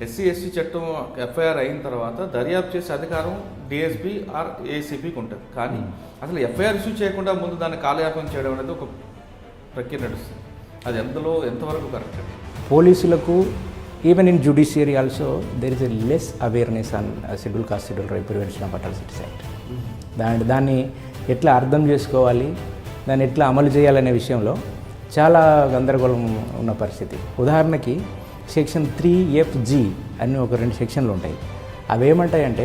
SC ST చట్టం FIR అయిన తర్వాత దర్యాప్తు చేసే అధికారం డిఎస్పీ ఆర్ ఏసీపీకి ఉంటుంది. కానీ అసలు ఎఫ్ఐఆర్ ఇష్యూ చేయకుండా ముందు దాన్ని కాలయాపన చేయడం అనేది ఒక ప్రక్రియ నడుస్తుంది. అది ఎంతవరకు కరెక్ట్? పోలీసులకు even in judiciary also there is a less awareness on schedule caste schedule right prevention of atrocities act. దాన్ని ఎట్లా అర్థం చేసుకోవాలి, దాన్ని ఎట్లా అమలు చేయాలనే విషయంలో చాలా గందరగోళం ఉన్న పరిస్థితి. ఉదాహరణకి సెక్షన్ 3FG అని ఒక 2 సెక్షన్లు ఉంటాయి. అవి ఏమంటాయంటే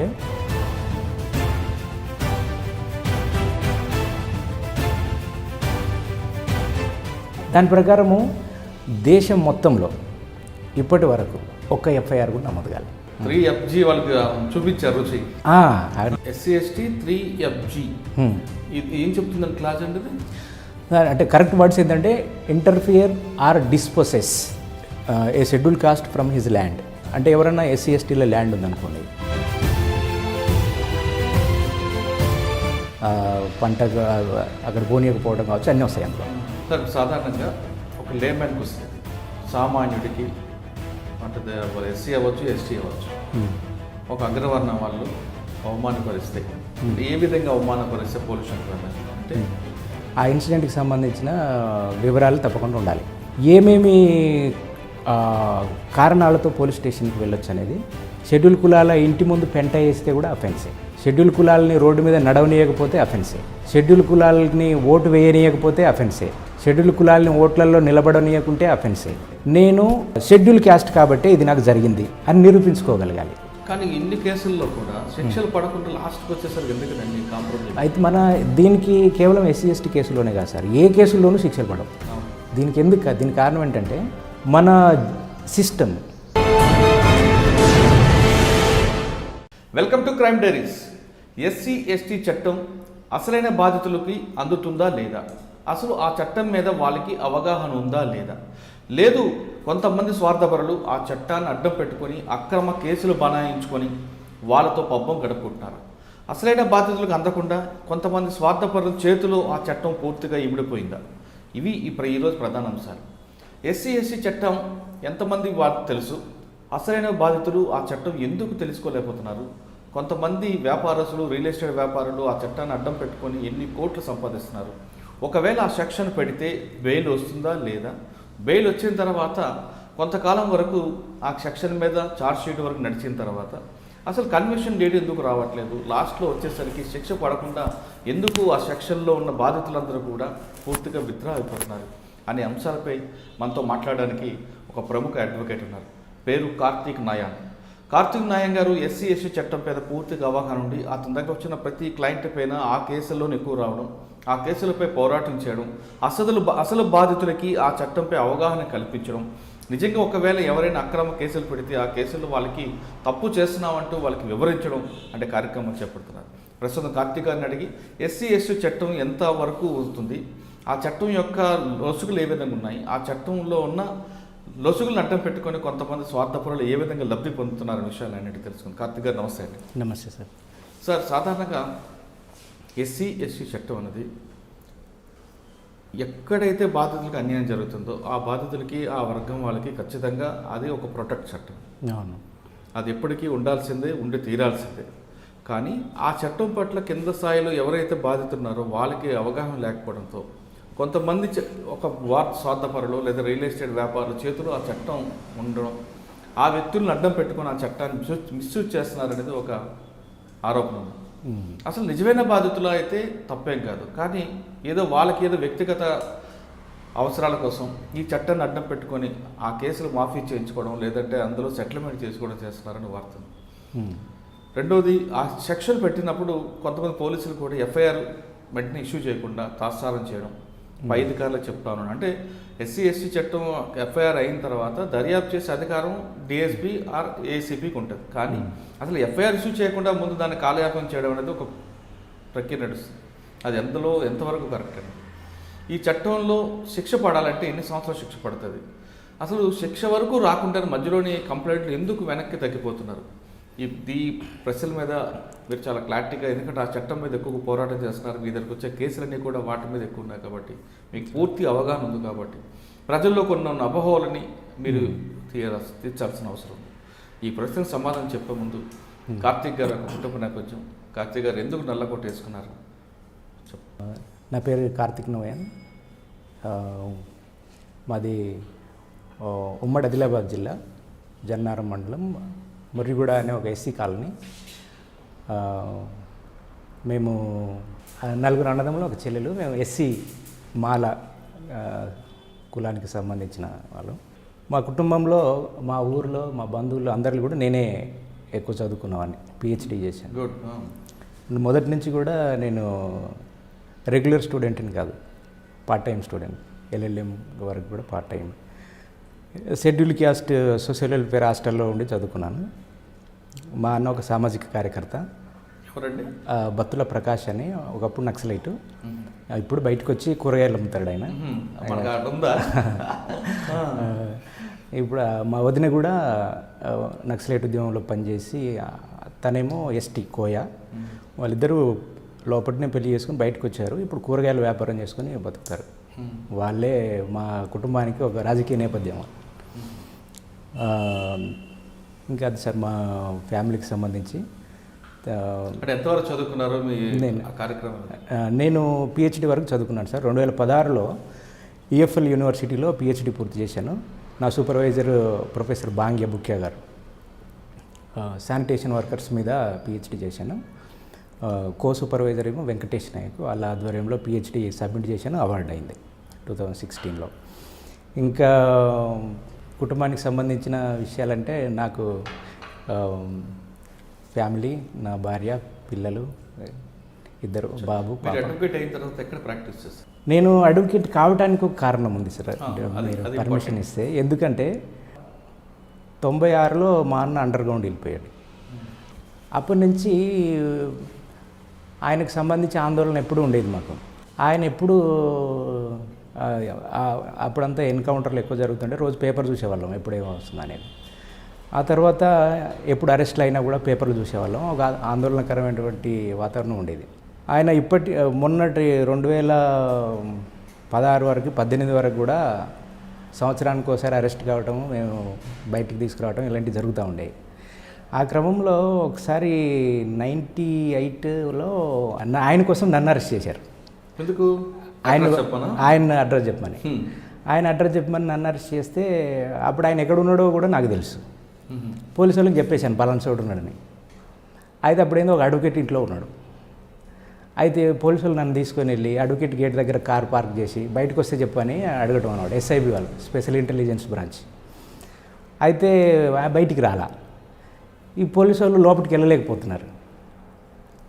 దాని ప్రకారము దేశం మొత్తంలో ఇప్పటి వరకు ఒక్క ఎఫ్ఐఆర్ కూడా నమోదు కాలేదు. 3FG వాళ్ళకి చూపించారు రుచి. ఎస్సీ ఎస్టీ 3FG ఇది ఏం చెప్తుందని క్లాస్ అంటే అంటే కరెక్ట్ వర్డ్స్ ఏంటంటే interfere or dispossesses a schedule caste from his land. అంటే ఎవరన్నా ఎస్సీ ఎస్టీలో ల్యాండ్ ఉందనుకోండి, పంటకు అక్కడ పోనీయకపోవడం కావచ్చు, అన్నీ వస్తాయి అందులో. సార్ సాధారణంగా ఒక లేమ్యాన్కి వస్తుంది, సామాన్యుడికి అంటే ఎస్సీ అవ్వచ్చు ఎస్టీ అవ్వచ్చు, ఒక అగ్రవర్ణ వాళ్ళు అవమానపరిస్తే ఏ విధంగా అవమానపరిస్తే పోలీసు అంటే ఆ ఇన్సిడెంట్కి సంబంధించిన వివరాలు తప్పకుండా ఉండాలి. ఏమేమి కారణాలతో పోలీస్ స్టేషన్కి వెళ్ళొచ్చు అనేది. షెడ్యూల్ కులాల ఇంటి ముందు పెంట వేస్తే కూడా అఫెన్సే. షెడ్యూల్ కులాలని రోడ్డు మీద నడవనీయకపోతే అఫెన్సే. షెడ్యూల్ కులాలని ఓటు వేయనీయకపోతే అఫెన్సే. షెడ్యూల్ కులాలని ఓట్లలో నిలబడనీయకుంటే అఫెన్సే. నేను షెడ్యూల్ క్యాస్ట్ కాబట్టి ఇది నాకు జరిగింది అని నిరూపించుకోగలగాలి. కానీ ఇన్ని కేసుల్లో కూడా శిక్షలు పడకుండా లాస్ట్కి వచ్చేసరికి ఎందుకండి కాంప్రమైజ్? అయితే మన దీనికి కేవలం ఎస్సీ ఎస్టీ కేసులోనే కాదు సార్, ఏ కేసుల్లోనూ శిక్షలు పడవు. దీనికి దీనికి కారణం ఏంటంటే మన system. Welcome to crime diaries. SC ST చట్టం అసలైన బాధితులకి అందుతుందా లేదా, అసలు ఆ చట్టం మీద వాళ్ళకి అవగాహన ఉందా లేదా, లేదు కొంతమంది స్వార్థపరులు ఆ చట్టాన్ని అడ్డం పెట్టుకొని అక్రమ కేసులు బనాయించుకొని వాళ్ళతో పబ్బం గడుపుకుంటున్నారు. అసలైన బాధితులకు అందకుండా కొంతమంది స్వార్థపరుల చేతిలో ఆ చట్టం పూర్తిగా ఇమిడిపోయిందా? ఇవి ఈరోజు ప్రధాన అంశాలు. ఎస్సీ ఎస్టీ చట్టం ఎంతమంది వారికి తెలుసు, అసలైన బాధితులు ఆ చట్టం ఎందుకు తెలుసుకోలేకపోతున్నారు, కొంతమంది వ్యాపారస్తులు రియల్ ఎస్టేట్ వ్యాపారులు ఆ చట్టాన్ని అడ్డం పెట్టుకొని ఎన్ని కోట్లు సంపాదిస్తున్నారు, ఒకవేళ ఆ సెక్షన్ పెడితే బెయిల్ వస్తుందా లేదా, బెయిల్ వచ్చిన తర్వాత కొంతకాలం వరకు ఆ సెక్షన్ మీద ఛార్జ్షీట్ వరకు నడిచిన తర్వాత అసలు కన్విక్షన్ డేట్ ఎందుకు రావట్లేదు, లాస్ట్లో వచ్చేసరికి శిక్ష పడకుండా ఎందుకు ఆ సెక్షన్లో ఉన్న బాధితులందరూ కూడా పూర్తిగా విత్డ్రా అయిపోతున్నారు అనే అంశాలపై మనతో మాట్లాడడానికి ఒక ప్రముఖ అడ్వకేట్ ఉన్నారు. పేరు కార్తీక్ నాయాన్. కార్తీక్ నాయాన్ గారు ఎస్సీ ఎస్టీ చట్టం మీద పూర్తిగా అవగాహన ఉండి అతని దగ్గర వచ్చిన ప్రతి క్లయింట్ పైన ఆ కేసుల్లోనే ఎక్కువ రావడం, ఆ కేసులపై పోరాటం చేయడం, అసలు బాధితులకి ఆ చట్టంపై అవగాహన కల్పించడం, నిజంగా ఒకవేళ ఎవరైనా అక్రమ కేసులు పెడితే ఆ కేసులు వాళ్ళకి తప్పు చేస్తున్నామంటూ వాళ్ళకి వివరించడం అంటే కార్యక్రమం చేపడుతున్నారు. ప్రస్తుతం కార్తీక్ గారిని అడిగి ఎస్సీ ఎస్టీ చట్టం ఎంత వరకు వస్తుంది, ఆ చట్టం యొక్క లొసుగులు ఏ విధంగా ఉన్నాయి, ఆ చట్టంలో ఉన్న లొసుగులను అడ్డం పెట్టుకొని కొంతమంది స్వార్థపరులు ఏ విధంగా లబ్ధి పొందుతున్నారనే విషయాలు అన్నిటి తెలుసుకుంది. కార్తీక్ గారు నమస్తే అండి. నమస్తే సార్. సార్ సాధారణంగా ఎస్సీ ఎస్టీ చట్టం అనేది ఎక్కడైతే బాధితులకు అన్యాయం జరుగుతుందో ఆ బాధితులకి ఆ వర్గం వాళ్ళకి ఖచ్చితంగా అది ఒక ప్రొటెక్ట్ చట్టం. అవును, అది ఎప్పటికీ ఉండాల్సిందే, ఉండి తీరాల్సిందే. కానీ ఆ చట్టం పట్ల కింద స్థాయిలో ఎవరైతే బాధితున్నారో వాళ్ళకి అవగాహన లేకపోవడంతో కొంతమంది ఒక స్వార్థపరులు లేదా రియల్ ఎస్టేట్ వ్యాపారుల చేతులు ఆ చట్టం ఉండడం, ఆ వ్యక్తులను అడ్డం పెట్టుకొని ఆ చట్టాన్ని మిస్యూజ్ చేస్తున్నారనేది ఒక ఆరోపణ ఉంది. అసలు నిజమైన బాధితులు అయితే తప్పేం కాదు, కానీ వాళ్ళకి ఏదో వ్యక్తిగత అవసరాల కోసం ఈ చట్టాన్ని అడ్డం పెట్టుకొని ఆ కేసులు మాఫీ చేయించుకోవడం లేదంటే అందులో సెటిల్మెంట్ చేసుకోవడం చేస్తున్నారని వార్త. రెండోది, ఆ సెక్షన్ పెట్టినప్పుడు కొంతమంది పోలీసులు కూడా ఎఫ్ఐఆర్ వెంటనే ఇష్యూ చేయకుండా తాత్సారం చేయడం పై అధికారులకు చెప్తాను. అంటే ఎస్సీ ఎస్టీ చట్టం ఎఫ్ఐఆర్ అయిన తర్వాత దర్యాప్తు చేసే అధికారం డిఎస్పీ ఆర్ ఏసీపీకి ఉంటుంది. కానీ అసలు ఎఫ్ఐఆర్ ఇష్యూ చేయకుండా ముందు దాన్ని కాలయాపన చేయడం అనేది ఒక ప్రక్రియ నడుస్తుంది. అది ఎంతవరకు కరెక్ట్ అండి? ఈ చట్టంలో శిక్ష పడాలంటే ఎన్ని సంవత్సరాలు శిక్ష పడుతుంది? అసలు శిక్ష వరకు రాకుండా మధ్యలోని కంప్లైంట్లు ఎందుకు వెనక్కి తగ్గిపోతున్నారు? ఈ ప్రశ్నల మీద మీరు చాలా క్లారిటీగా, ఎందుకంటే ఆ చట్టం మీద ఎక్కువ పోరాటం చేస్తున్నారు, మీ దగ్గరకు వచ్చే కేసులన్నీ కూడా వాటి మీద ఎక్కువ ఉన్నాయి కాబట్టి మీకు పూర్తి అవగాహన ఉంది కాబట్టి ప్రజల్లో కొన్ని అపోహలని మీరు తీర్చాల్సిన అవసరం ఉంది. ఈ ప్రశ్నకు సమాధానం చెప్పే ముందు కార్తీక్ గారు ఒక కుటుంబ నేపథ్యం, కార్తీక్ గారు ఎందుకు నల్ల కోట్ వేసుకున్నారు? నా పేరు కార్తిక్ నోయన్. మాది ఉమ్మడి ఆదిలాబాద్ జిల్లా జన్నారం మండలం ముర్రిగూడ అనే ఒక ఎస్సీ కాలనీ. మేము నలుగురు అన్నదమ్ములు, ఒక చెల్లెలు. మేము ఎస్సీ మాల కులానికి సంబంధించిన వాళ్ళం. మా కుటుంబంలో, మా ఊరిలో, మా బంధువులు అందరిలో కూడా నేనే ఎక్కువ చదువుకున్నవాడిని, పిహెచ్డీ చేశాను. గుడ్. మొదటి నుంచి కూడా నేను రెగ్యులర్ స్టూడెంట్ని కాదు, పార్ట్ టైం స్టూడెంట్. ఎల్ఎల్ఎం వరకు కూడా part time. Schedule caste social welfare హాస్టల్లో ఉండి చదువుకున్నాను. మా అన్న ఒక సామాజిక కార్యకర్త, ఎవరండి? బత్తుల ప్రకాష్ అని, ఒకప్పుడు నక్సలైటు. ఇప్పుడు బయటకు వచ్చి కూరగాయలు అమ్ముతాడు ఆయన. ఇప్పుడు మా వదిన కూడా నక్సలైట్ ఉద్యమంలో పనిచేసి, తనేమో ఎస్టీ కోయ. వాళ్ళిద్దరూ లోపలనే పెళ్లి చేసుకుని బయటకు వచ్చారు. ఇప్పుడు కూరగాయల వ్యాపారం చేసుకుని బతుకుతారు. వాళ్ళే మా కుటుంబానికి ఒక రాజకీయ నేపథ్యం. ఇంకా అది సార్ మా ఫ్యామిలీకి సంబంధించి. ఎంతవరకు చదువుకున్నారు మీ కార్యక్రమం? నేను పిహెచ్డి వరకు చదువుకున్నాను సార్. 2016లో ఈఎఫ్ఎల్ యూనివర్సిటీలో పిహెచ్డి పూర్తి చేశాను. నా సూపర్వైజర్ ప్రొఫెసర్ బాంగ్య బుక్యా గారు. శానిటేషన్ వర్కర్స్ మీద పిహెచ్డి చేశాను. కో సూపర్వైజర్ ఏమో వెంకటేష్ నాయక్. వాళ్ళ ఆధ్వర్యంలో పిహెచ్డి సబ్మిట్ చేశాను. అవార్డు అయింది 2016లో. ఇంకా కుటుంబానికి సంబంధించిన విషయాలంటే నాకు ఫ్యామిలీ, నా భార్య, పిల్లలు, ఇద్దరు బాబు. అడ్వకేట్ అయిన తర్వాత ఎక్కడ ప్రాక్టీస్ చేస్తారు? నేను అడ్వకేట్ కావడానికి ఒక కారణం ఉంది సార్, మీరు పర్మిషన్ ఇస్తే. ఎందుకంటే 96లో మా అన్న అండర్గ్రౌండ్ వెళ్ళిపోయాడు. అప్పటి నుంచి ఆయనకు సంబంధించి ఆందోళన ఎప్పుడూ ఉండేది మాకు. ఆయన ఎప్పుడు అప్పుడంతా ఎన్కౌంటర్లు ఎక్కువ జరుగుతుంటే రోజు పేపర్ చూసేవాళ్ళం ఎప్పుడేమో వస్తుంది అనేది. ఆ తర్వాత ఎప్పుడు అరెస్ట్లు అయినా కూడా పేపర్లు చూసేవాళ్ళం. ఒక ఆందోళనకరమైనటువంటి వాతావరణం ఉండేది. ఆయన మొన్నటి 2016 వరకు 18 వరకు కూడా సంవత్సరానికి ఒకసారి అరెస్ట్ కావటం, మేము బయటికి తీసుకురావటం ఇలాంటివి జరుగుతూ ఉండేవి. ఆ క్రమంలో ఒకసారి 98లో ఆయన కోసం నన్ను అరెస్ట్ చేశారు. ఎందుకు? ఆయన అడ్రస్ చెప్పమని. ఆయన అడ్రస్ చెప్పమని నన్ను అరెస్ట్ చేస్తే అప్పుడు ఆయన ఎక్కడ ఉన్నాడో కూడా నాకు తెలుసు. పోలీసు వాళ్ళకి చెప్పేశాను పలానా చోటు ఉన్నాడని. అయితే అప్పుడేందో ఒక అడ్వకేట్ ఇంట్లో ఉన్నాడు. అయితే పోలీసు వాళ్ళు నన్ను తీసుకొని వెళ్ళి అడ్వకేట్ గేట్ దగ్గర కార్ పార్క్ చేసి బయటకు వస్తే చెప్పని అడగటం అన్నాడు. ఎస్ఐబి వాళ్ళు, స్పెషల్ ఇంటెలిజెన్స్ బ్రాంచ్. అయితే బయటికి రాలా. ఈ పోలీసు వాళ్ళు లోపలికి వెళ్ళలేకపోతున్నారు.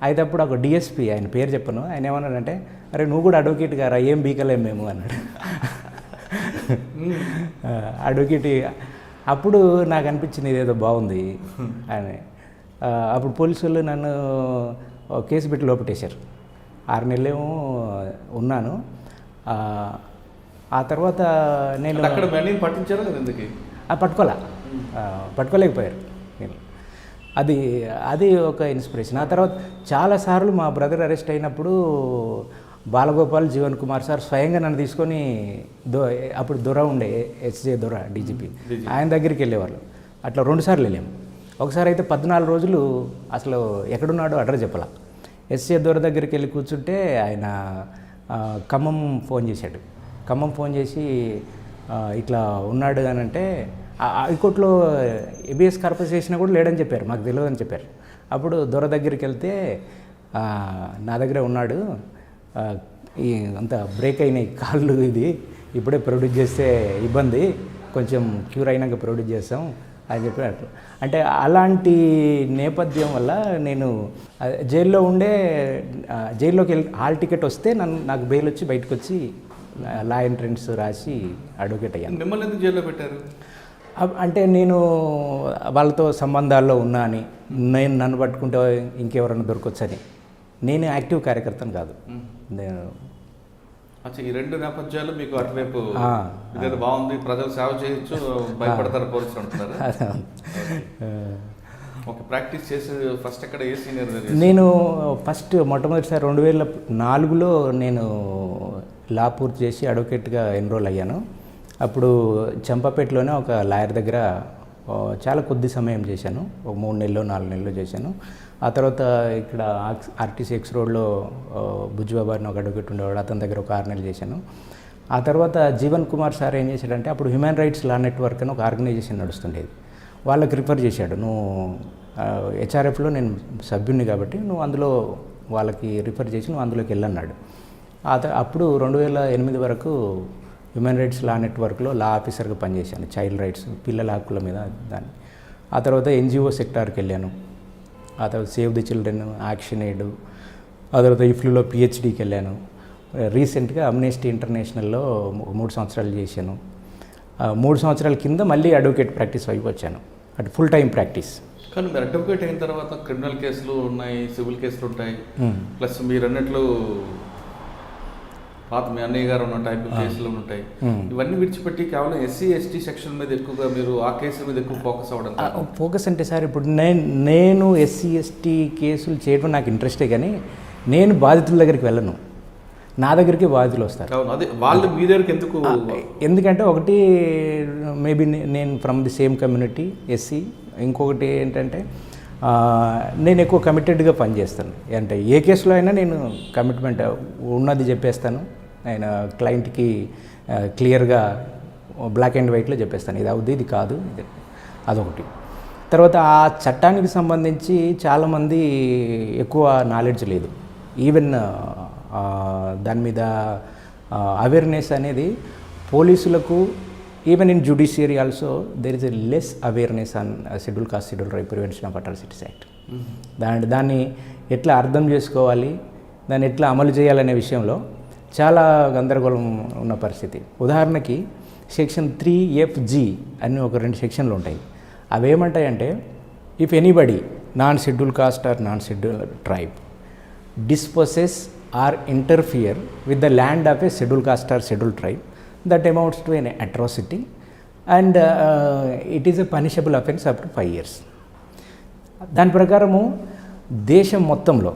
అయితే అప్పుడు ఒక డిఎస్పీ, ఆయన పేరు చెప్పను, ఆయన ఏమన్నాడంటే, అరే నువ్వు కూడా అడ్వకేట్ గారా, ఏం బీకలేం మేము అన్నాడు. అడ్వకేట్. అప్పుడు నాకు అనిపించింది ఇదేదో బాగుంది అని. అప్పుడు పోలీసు వాళ్ళు నన్ను కేసు పెట్టి లోపట్టేశారు. 6 నెలలేమో ఉన్నాను. ఆ తర్వాత నేను పట్టుకోలేకపోయారు నేను. అది ఒక ఇన్స్పిరేషన్. ఆ తర్వాత చాలాసార్లు మా బ్రదర్ అరెస్ట్ అయినప్పుడు బాలగోపాల్, జీవన్ కుమార్ సార్ స్వయంగా నన్ను తీసుకొని అప్పుడు దొర ఉండే, ఎస్జే దొర డీజీపీ, ఆయన దగ్గరికి వెళ్ళేవాళ్ళు. అట్లా 2 సార్లు వెళ్ళాము. ఒకసారి అయితే 14 రోజులు అసలు ఎక్కడున్నాడో అడ్రస్ చెప్పాల. ఎస్జే దొర దగ్గరికి వెళ్ళి కూర్చుంటే ఆయన ఖమ్మం ఫోన్ చేశాడు. ఖమ్మం ఫోన్ చేసి ఇట్లా ఉన్నాడు అని అంటే, హైకోర్టులో ఏబిఎస్ కార్పస్ చేసినా కూడా లేడని చెప్పారు, మాకు తెలియదని చెప్పారు. అప్పుడు దొర దగ్గరికి వెళ్తే నా దగ్గరే ఉన్నాడు, ఈ అంత బ్రేక్ అయినాయి కాళ్ళు, ఇది ఇప్పుడే ప్రొడ్యూస్ చేస్తే ఇబ్బంది, కొంచెం క్యూర్ అయినాక ప్రొడ్యూస్ చేస్తాం అని చెప్పి. అంటే అలాంటి నేపథ్యం వల్ల నేను జైల్లోకి వెళ్ళి హాల్ టికెట్ వస్తే నాకు బెయిల్ వచ్చి బయటకు వచ్చి లా ఎంట్రన్స్ రాసి అడ్వకేట్ అయ్యాను. మిమ్మల్ని ఎందుకు జైల్లో పెట్టారు? అంటే నేను వాళ్ళతో సంబంధాల్లో ఉన్నా అని, నేను నన్ను పట్టుకుంటే ఇంకెవరన్నా దొరకొచ్చని. నేను యాక్టివ్ కార్యకర్తను కాదు. నేను ఈ 2 నేపథ్యాలు మీకు అటువైపు ఇదేదో బాగుంది, ప్రజలు సేవ చేయొచ్చు, భయపడతారు పోలీసులు అంటున్నారు. ఒక ప్రాక్టీస్ చేసి ఫస్ట్ ఎక్కడ ఏ సీనియర్? నేను మొట్టమొదటిసారి 2004లో నేను లా పూర్తి చేసి అడ్వకేట్గా ఎన్రోల్ అయ్యాను. అప్పుడు చంపాపేటలోనే ఒక లాయర్ దగ్గర చాలా కొద్ది సమయం చేశాను, ఒక 3 నెలలు 4 నెలలు చేశాను. ఆ తర్వాత ఇక్కడ ఆర్టీసీ ఎక్స్ రోడ్లో బుజ్జిబాబు అని ఒక అడ్వకేట్ ఉండేవాడు, అతని దగ్గర ఒక 6 నెలలు చేశాను. ఆ తర్వాత జీవన్ కుమార్ సార్ ఏం చేశాడంటే, అప్పుడు హ్యూమన్ రైట్స్ లా నెట్వర్క్ అని ఒక ఆర్గనైజేషన్ నడుస్తుండేది, వాళ్ళకి రిఫర్ చేశాడు. నువ్వు హెచ్ఆర్ఎఫ్లో నేను సభ్యుడిని కాబట్టి నువ్వు అందులో వాళ్ళకి రిఫర్ చేసి నువ్వు అందులోకి వెళ్ళన్నాడు. అప్పుడు 2008 వరకు హ్యూమన్ రైట్స్ లా నెట్వర్క్లో లా ఆఫీసర్గా పనిచేశాను, చైల్డ్ రైట్స్, పిల్లల హక్కుల మీద దాన్ని. ఆ తర్వాత ఎన్జిఓ సెక్టార్కి వెళ్ళాను. ఆ తర్వాత save the children, action aid, ఆ తర్వాత ఇఫ్లూలో పిహెచ్డీకి వెళ్ళాను. రీసెంట్గా అమ్నెస్టీ ఇంటర్నేషనల్లో 3 సంవత్సరాలు చేశాను. 3 సంవత్సరాల కింద మళ్ళీ అడ్వకేట్ ప్రాక్టీస్ వైపు వచ్చాను, అంటే ఫుల్ టైం ప్రాక్టీస్. కానీ మీరు అడ్వకేట్ అయిన తర్వాత క్రిమినల్ కేసులు ఉన్నాయి, సివిల్ కేసులు ఉంటాయి, ప్లస్ మీరు అన్నట్లు పాత మీ అన్నయ్య గారు ఉన్న టైప్ కేసులు ఉంటాయి. ఇవన్నీ విడిచిపెట్టి కేవలం ఎస్సీ ఎస్టీ సెక్షన్ మీద ఎక్కువగా మీరు ఆ కేసుల మీద ఎక్కువ ఫోకస్ అవ్వడం. ఫోకస్ అంటే సార్, ఇప్పుడు నేను ఎస్సీ ఎస్టీ కేసులు చేయడం నాకు ఇంట్రెస్టే, కానీ నేను బాధితుల దగ్గరికి వెళ్ళను, నా దగ్గరికి బాధితులు వస్తారు. అదే వాళ్ళు మీ దగ్గరికి ఎందుకు? ఎందుకంటే ఒకటి మేబీ నేను from the same community SC, ఇంకొకటి ఏంటంటే నేను ఎక్కువ కమిటెడ్గా పనిచేస్తాను. అంటే ఏ కేసులో అయినా నేను కమిట్మెంట్ ఉన్నది చెప్పేస్తాను, నేను క్లయింట్కి క్లియర్గా బ్లాక్ అండ్ వైట్లో చెప్పేస్తాను, ఇది అవుద్ది ఇది కాదు, ఇది అదొకటి. తర్వాత ఆ చట్టానికి సంబంధించి చాలామంది ఎక్కువ నాలెడ్జ్ లేదు, ఈవెన్ దాని మీద అవేర్నెస్ అనేది పోలీసులకు, even in judiciary also there is a less awareness on schedule caste schedule right prevention of atrocities act. దాన్ని ఎట్లా అర్థం చేసుకోవాలి, దాన్ని ఎట్లా అమలు చేయాలనే విషయంలో చాలా గందరగోళం ఉన్న పరిస్థితి. ఉదాహరణకి సెక్షన్ 3FG అని ఒక 2 సెక్షన్లు ఉంటాయి. అవి ఏమంటాయంటే, if anybody non schedule caste or non schedule tribe dispossesses or interfere with the land of a schedule caste or schedule tribe, that amounts to an atrocity and it is a punishable offence up to 5 years. దాని ప్రకారము దేశం మొత్తంలో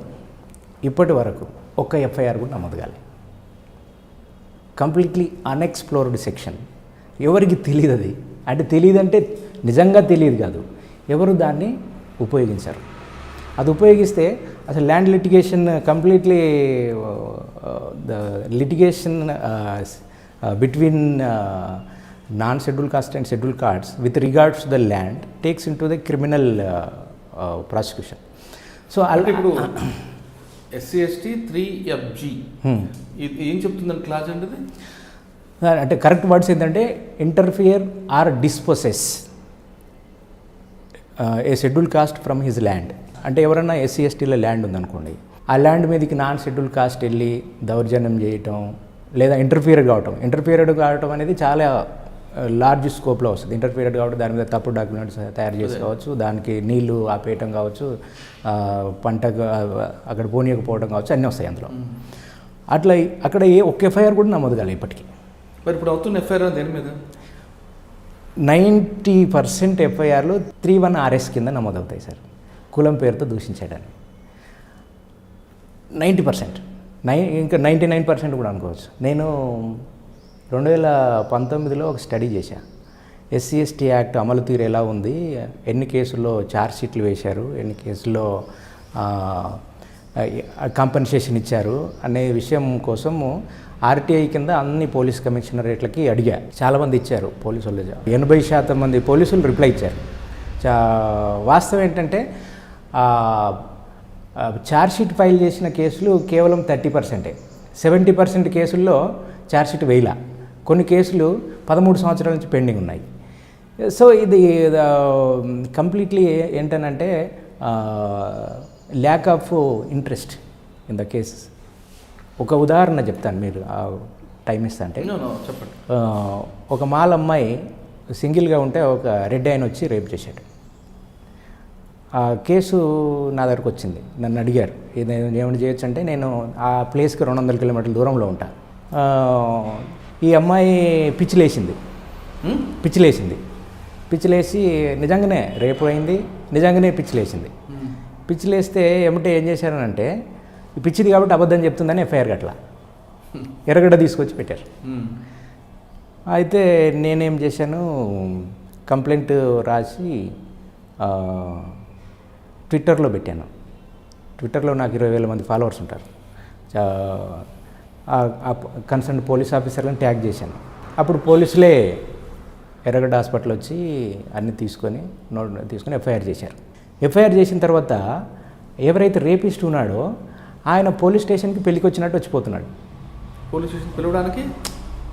ఇప్పటి వరకు ఒక్క FIR కూడా నమోదు కాలే. కంప్లీట్లీ అన్ఎక్స్ప్లోర్డ్ సెక్షన్, ఎవరికి తెలియదు అది, అంటే తెలియదంటే నిజంగా తెలియదు కాదు, ఎవరు దాన్ని ఉపయోగించారు. అది ఉపయోగిస్తే అసలు land litigation completely the litigation between non-scheduled caste and scheduled castes with regards to the land takes into the criminal prosecution. So ఇప్పుడు ఎస్సీ ఎస్టీ 3FG ఇది ఏం చెప్తుందని క్లాస్ అంటే, అంటే కరెక్ట్ వర్డ్స్ ఏంటంటే interfere or dispossesses a schedule caste from his land. అంటే ఎవరైనా SC ఎస్టీలో land ఉందనుకోండి, ఆ ల్యాండ్ మీదకి నాన్ షెడ్యూల్ కాస్ట్ వెళ్ళి దౌర్జన్యం చేయటం లేదా ఇంటర్ఫియర్ కావటం అనేది చాలా లార్జ్ స్కోప్లో వస్తుంది. ఇంటర్ఫియర్ కావడం, దాని మీద తప్పుడు డాక్యుమెంట్స్ తయారు చేసుకోవచ్చు, దానికి నీళ్లు ఆపేయటం కావచ్చు, పంట అక్కడ పోనీయకపోవడం కావచ్చు, అన్నీ వస్తాయి అందులో. అట్లా అక్కడ ఒక్క ఎఫ్ఐఆర్ కూడా నమోదు కాలే ఇప్పటికీ. మరి ఇప్పుడు అవుతున్న ఎఫ్ఐఆర్ దేని మీద? 90% ఎఫ్ఐఆర్లు 3(1) RS కింద నమోదవుతాయి సార్, కులం పేరుతో దూషించడానికి. 90%, ఇంకా 99% కూడా అనుకోవచ్చు. నేను 2019లో ఒక స్టడీ చేశాను, ఎస్సీ ఎస్టీ యాక్ట్ అమలు తీరు ఎలా ఉంది, ఎన్ని కేసుల్లో ఛార్జ్ షీట్లు వేశారు, ఎన్ని కేసుల్లో కాంపెన్సేషన్ ఇచ్చారు అనే విషయం కోసము ఆర్టీఐ కింద అన్ని పోలీస్ కమిషనరేట్లకి అడిగా. చాలామంది ఇచ్చారు పోలీసు వాళ్ళు, 80% మంది పోలీసులు రిప్లై ఇచ్చారు. వాస్తవం ఏంటంటే ఛార్జ్షీట్ ఫైల్ చేసిన కేసులు కేవలం 30%. 70% కేసుల్లో ఛార్జ్షీట్ వేయలా. కొన్ని కేసులు 13 సంవత్సరాల నుంచి పెండింగ్ ఉన్నాయి. సో ఇది కంప్లీట్లీ ఏంటనంటే lack of interest in the cases. ఒక ఉదాహరణ చెప్తాను, మీరు టైం ఇస్తా అంటే. చెప్పండి. ఒక మాల అమ్మాయి సింగిల్గా ఉంటే ఒక రెడ్ ఆయన వచ్చి రేప్ చేశాడు. ఆ కేసు నా దగ్గరకు వచ్చింది, నన్ను అడిగారు ఏమైనా చేయొచ్చు అంటే, నేను ఆ ప్లేస్కి 200 కిలోమీటర్ల దూరంలో ఉంటా. ఈ అమ్మాయి పిచ్చిలేసి నిజంగానే రేపు అయింది, నిజంగానే పిచ్చిలేసింది. పిచ్చిలేస్తే ఏమిటో ఏం చేశారనంటే, పిచ్చిది కాబట్టి అబద్ధం చెప్తుందని ఎఫ్ఐఆర్ గట్లా ఎర్రగడ్డ తీసుకొచ్చి పెట్టారు. అయితే నేనేం చేశాను, కంప్లైంట్ రాసి ట్విట్టర్లో పెట్టాను. ట్విట్టర్లో నాకు 20,000 మంది ఫాలోవర్స్ ఉంటారు. కన్సర్న్ పోలీస్ ఆఫీసర్లను ట్యాగ్ చేశాను. అప్పుడు పోలీసులే ఎర్రగడ్డ హాస్పిటల్ వచ్చి అన్నీ తీసుకొని ఎఫ్ఐఆర్ చేశారు. ఎఫ్ఐఆర్ చేసిన తర్వాత ఎవరైతే రేపిస్ట్ ఉన్నాడో ఆయన పోలీస్ స్టేషన్కి పెళ్ళికి వచ్చినట్టు వచ్చిపోతున్నాడు.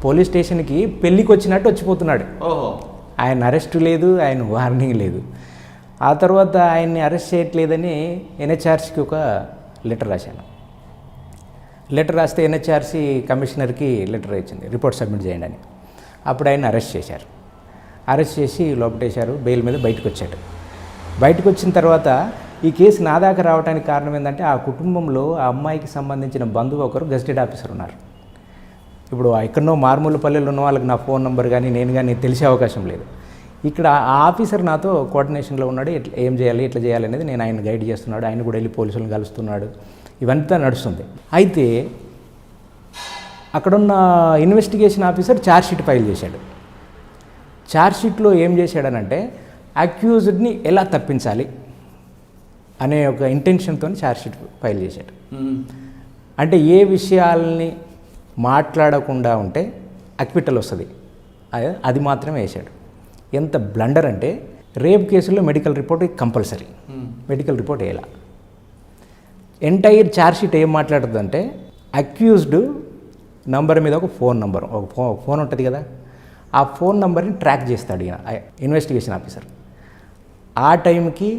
పోలీస్ స్టేషన్కి పెళ్ళికి వచ్చినట్టు వచ్చిపోతున్నాడు. ఓహో. ఆయన అరెస్ట్ లేదు, ఆయన వార్నింగ్ లేదు. ఆ తర్వాత ఆయన్ని అరెస్ట్ చేయట్లేదని ఎన్హెచ్ఆర్సీకి ఒక లెటర్ రాశాను. లెటర్ రాస్తే ఎన్హెచ్ఆర్సీ కమిషనర్కి లెటర్ ఇచ్చింది, రిపోర్ట్ సబ్మిట్ చేయండి అని. అప్పుడు ఆయన అరెస్ట్ చేశారు. అరెస్ట్ చేసి లోపటేశారు. బెయిల్ మీద బయటకు వచ్చాడు. బయటకు వచ్చిన తర్వాత ఈ కేసు నా దాకా రావడానికి కారణం ఏంటంటే ఆ కుటుంబంలో ఆ అమ్మాయికి సంబంధించిన బంధువు ఒకరు గెజిటెడ్ ఆఫీసర్ ఉన్నారు. ఇప్పుడు ఎక్కడో మారుమూల పల్లెల్లో ఉన్న వాళ్ళకి నా ఫోన్ నెంబర్ కానీ నేను కానీ తెలిసే అవకాశం లేదు. ఇక్కడ ఆ ఆఫీసర్ నాతో కోఆర్డినేషన్లో ఉన్నాడు. ఏం చేయాలి, ఎట్లా చేయాలి అనేది నేను ఆయన గైడ్ చేస్తున్నాడు. ఆయన కూడా వెళ్ళి పోలీసులను కలుస్తున్నాడు. ఇవంతా నడుస్తుంది. అయితే అక్కడున్న ఇన్వెస్టిగేషన్ ఆఫీసర్ ఛార్జ్షీట్ ఫైల్ చేశాడు. ఛార్జ్షీట్లో ఏం చేశాడనంటే అక్యూజ్డ్ని ఎలా తప్పించాలి అనే ఒక ఇంటెన్షన్తో ఛార్జ్షీట్ ఫైల్ చేశాడు. అంటే ఏ విషయాల్ని మాట్లాడకుండా ఉంటే అక్విటల్ వస్తుంది అది మాత్రమే వేశాడు. ఎంత బ్లండర్ అంటే రేప్ కేసుల్లో medical report compulsory. Medical report వేయాల. ఎంటైర్ ఛార్జ్షీట్ ఏం మాట్లాడుతుందంటే అక్యూజ్డ్ నంబర్ మీద ఒక ఫోన్ నంబర్, ఒక ఫోన్ ఉంటుంది కదా, ఆ ఫోన్ నంబర్ని ట్రాక్ చేస్తాడు ఈయన ఇన్వెస్టిగేషన్ ఆఫీసర్. ఆ టైంకి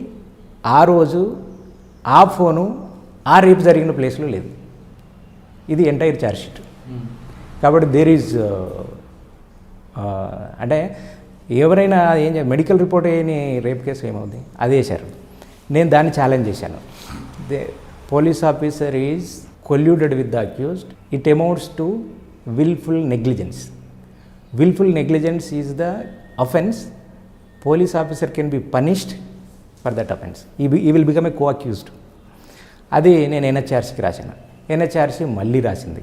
ఆ రోజు ఆ ఫోను ఆ రేపు జరిగిన ప్లేస్లో లేదు. ఇది ఎంటైర్ ఛార్జ్షీట్. కాబట్టి దేర్ ఈజ్ అంటే ఎవరైనా ఏం మెడికల్ రిపోర్ట్ వేయని రేప్ కేసు ఏమవుతుంది, అది వేశారు. నేను దాన్ని ఛాలెంజ్ చేశాను. Police officer is colluded with the accused. It amounts to wilful negligence. Wilful negligence is the offence. Police officer can be punished for that offence. He will become a co accused. అది నేను ఎన్హెచ్ఆర్సీకి రాశాను. NHRC మళ్ళీ రాసింది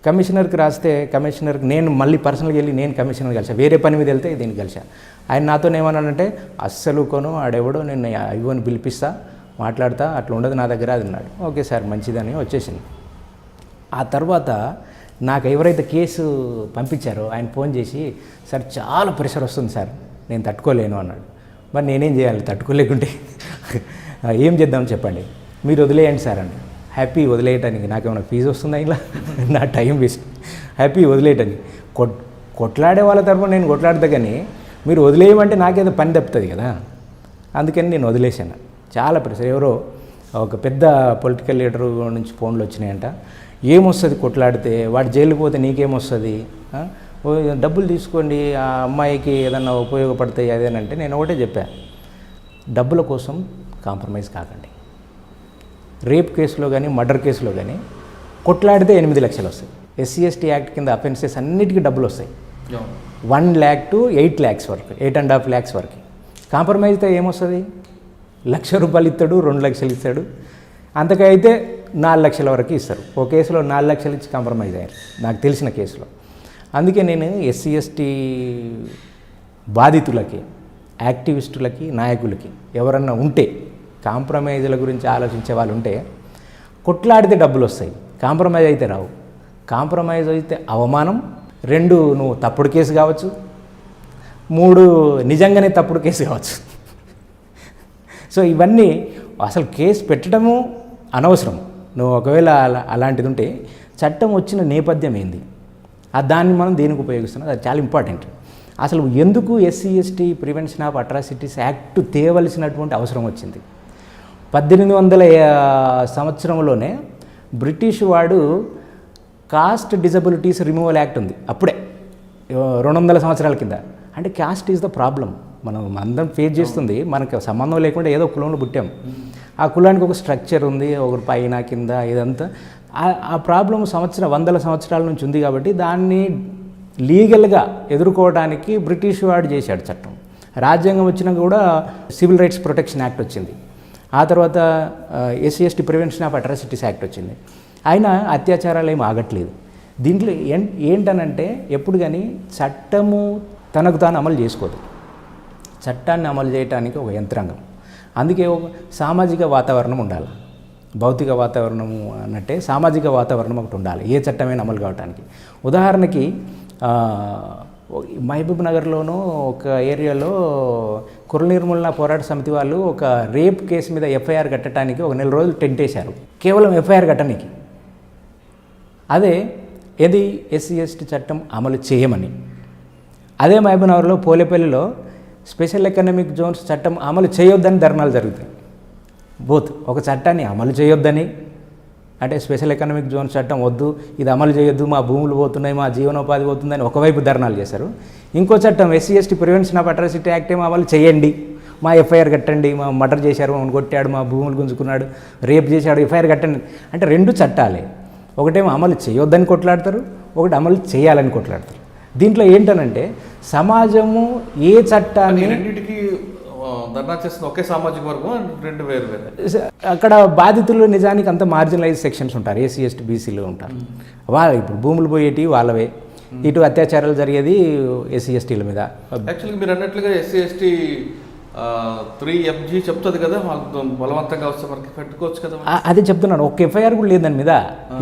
కమిషనర్కి రాస్తే కమిషనర్కి నేను మళ్ళీ పర్సనల్గా వెళ్ళి నేను కమిషనర్ కలిసాను. వేరే పని మీద వెళ్తే దీన్ని కలిసాను. ఆయన నాతో ఏమన్నానంటే అస్సలు కొను ఆడెవడో నేను ఐవోని పిలిపిస్తా, మాట్లాడతా, అట్లా ఉండదు నా దగ్గర అది అన్నాడు. ఓకే సార్ మంచిదని వచ్చేసింది. ఆ తర్వాత నాకు ఎవరైతే కేసు పంపించారో ఆయన ఫోన్ చేసి సార్ చాలా ప్రెషర్ వస్తుంది సార్, నేను తట్టుకోలేను అన్నాడు. మరి నేనేం చేయాలి తట్టుకోలేకుంటే ఏం చేద్దామని చెప్పండి, మీరు వదిలేయండి సార్ అండి. హ్యాపీ వదిలేయటానికి నాకేమైనా ఫీజు వస్తుందా ఇలా, నా టైం వేస్ట్. హ్యాపీ వదిలేయటానికి కొట్లాడే వాళ్ళ తరఫున నేను కొట్లాడతా, కానీ మీరు వదిలేయమంటే నాకేదో పని తప్పుతుంది కదా, అందుకని నేను వదిలేశాను. చాలా ప్రెషర్. ఎవరో ఒక పెద్ద పొలిటికల్ లీడరు నుంచి ఫోన్లు వచ్చినాయంట. ఏమొస్తుంది కొట్లాడితే, వాడు జైలుకి పోతే నీకేమొస్తుంది, డబ్బులు తీసుకోండి ఆ అమ్మాయికి ఏదన్నా ఉపయోగపడతాయి అదేనంటే నేను ఒకటే చెప్పాను, డబ్బుల కోసం కాంప్రమైజ్ కాకండి. రేప్ కేసులో కానీ మర్డర్ కేసులో కానీ కొట్లాడితే 8 లక్షలు వస్తాయి. SC ST యాక్ట్ కింద అఫెన్సెస్ అన్నిటికీ డబ్బులు వస్తాయి. 1 lakh to 8 lakhs వరకు, 8.5 lakhs వరకు. కాంప్రమైజ్ అయితే ఏమొస్తుంది, ₹1,00,000 ఇస్తాడు, 2 లక్షలు ఇస్తాడు, అంతకైతే 4 లక్షల వరకు ఇస్తారు. ఓ కేసులో 4 లక్షలు ఇచ్చి కాంప్రమైజ్ అయ్యారు నాకు తెలిసిన కేసులో. అందుకే నేను SC ST బాధితులకి, యాక్టివిస్టులకి, నాయకులకి ఎవరన్నా ఉంటే, కాంప్రమైజ్ల గురించి ఆలోచించే వాళ్ళు ఉంటే, కొట్లాడితే డబ్బులు వస్తాయి, కాంప్రమైజ్ అయితే రావు. కాంప్రమైజ్ అయితే అవమానం, 2 నువ్వు తప్పుడు కేసు కావచ్చు, 3 నిజంగానే తప్పుడు కేసు కావచ్చు. సో ఇవన్నీ అసలు కేసు పెట్టడము అనవసరం. నువ్వు ఒకవేళ అలాంటిది ఉంటే చట్టం వచ్చిన నేపథ్యం ఏంది, దాన్ని మనం దేనికి ఉపయోగిస్తున్నాం, అది చాలా ఇంపార్టెంట్. అసలు ఎందుకు SC ST prevention of atrocities act తేవలసినటువంటి అవసరం వచ్చింది? 1800 సంవత్సరంలోనే బ్రిటిష్ వాడు కాస్ట్ డిజబిలిటీస్ రిమూవల్ యాక్ట్ ఉంది. అప్పుడే 200 సంవత్సరాల కింద. అంటే కాస్ట్ ఈజ్ ద ప్రాబ్లం. మనం అందరం ఫేస్ చేస్తుంది, మనకు సంబంధం లేకుండా ఏదో కులంలో పుట్టాం. ఆ కులానికి ఒక స్ట్రక్చర్ ఉంది, ఒకటి పైన కింద ఇదంతా. ఆ ప్రాబ్లం 100 సంవత్సరాల నుంచి ఉంది. కాబట్టి దాన్ని లీగల్గా ఎదుర్కోవడానికి బ్రిటిష్ వాడు చేశాడు చట్టం. రాజ్యాంగం వచ్చినాక కూడా సివిల్ రైట్స్ ప్రొటెక్షన్ యాక్ట్ వచ్చింది. ఆ తర్వాత SC ST prevention of atrocities act వచ్చింది. అయినా అత్యాచారాలు ఏమి ఆగట్లేదు. దీంట్లో ఏంటనంటే ఎప్పుడు కానీ చట్టము తనకు తాను అమలు చేసుకోదు. చట్టాన్ని అమలు చేయడానికి ఒక యంత్రాంగం. అందుకే ఒక సామాజిక వాతావరణం ఉండాలి. భౌతిక వాతావరణము అన్నట్టే సామాజిక వాతావరణం ఒకటి ఉండాలి ఏ చట్టమైనా అమలు కావడానికి. ఉదాహరణకి మహబూబ్ నగర్లోనూ ఒక ఏరియాలో కుల నిర్మూలన పోరాట సమితి వాళ్ళు ఒక రేప్ కేసు మీద ఎఫ్ఐఆర్ కట్టడానికి ఒక నెల రోజులు టెంట్ వేశారు, కేవలం ఎఫ్ఐఆర్ కట్టడానికి. అదే ఏది ఎస్సీ ఎస్టీ చట్టం అమలు చేయమని. అదే మహబూబ్ నగర్లో పోలేపల్లిలో స్పెషల్ ఎకనామిక్ జోన్స్ చట్టం అమలు చేయొద్దని ధర్నాలు జరుగుతాయి. బోత్ ఒక చట్టాన్ని అమలు చేయొద్దని, అంటే స్పెషల్ ఎకనామిక్ జోన్ చట్టం వద్దు, ఇది అమలు చేయొద్దు, మా భూములు పోతున్నాయి, మా జీవనోపాధి పోతుందని ఒకవైపు ధర్నాలు చేశారు. ఇంకో చట్టం SC ST prevention of atrocity act ఏమో అమలు చేయండి, మా ఎఫ్ఐఆర్ కట్టండి, మా మర్డర్ చేశారు, మమ్మల్ని కొట్టాడు, మా భూములు గుంజుకున్నాడు, రేప్ చేశాడు, ఎఫ్ఐఆర్ కట్టండి. అంటే రెండు చట్టాలే, ఒకటేమో అమలు చేయొద్దని కొట్లాడతారు, ఒకటి అమలు చేయాలని కొట్లాడతారు. దీంట్లో ఏంటనంటే సమాజము ఏ చట్టాన్ని రెండింటికి ధర్నా చేస్తున్న ఒకే సామాజిక వర్గం, రెండు వేరు వేరు. అక్కడ బాధితులు నిజానికి అంత మార్జినలైజ్ సెక్షన్స్ ఉంటారు, ఎస్సీ ఎస్టీ బీసీలో ఉంటారు. ఇప్పుడు భూములు పోయేటి వాళ్ళవే, ఇటు అత్యాచారాలు జరిగేది ఎస్సీ ఎస్టీల మీద. యాక్చువల్గా మీరు అన్నట్లుగా ఎస్సీ ఎస్టీ 3FG చెప్తుంది కదా, వాళ్ళతో బలవంతంగా వస్తే మనకి పెట్టుకోవచ్చు కదా. అదే చెప్తున్నాను, ఒక్క ఎఫ్ఐఆర్ కూడా లేదు దాని మీద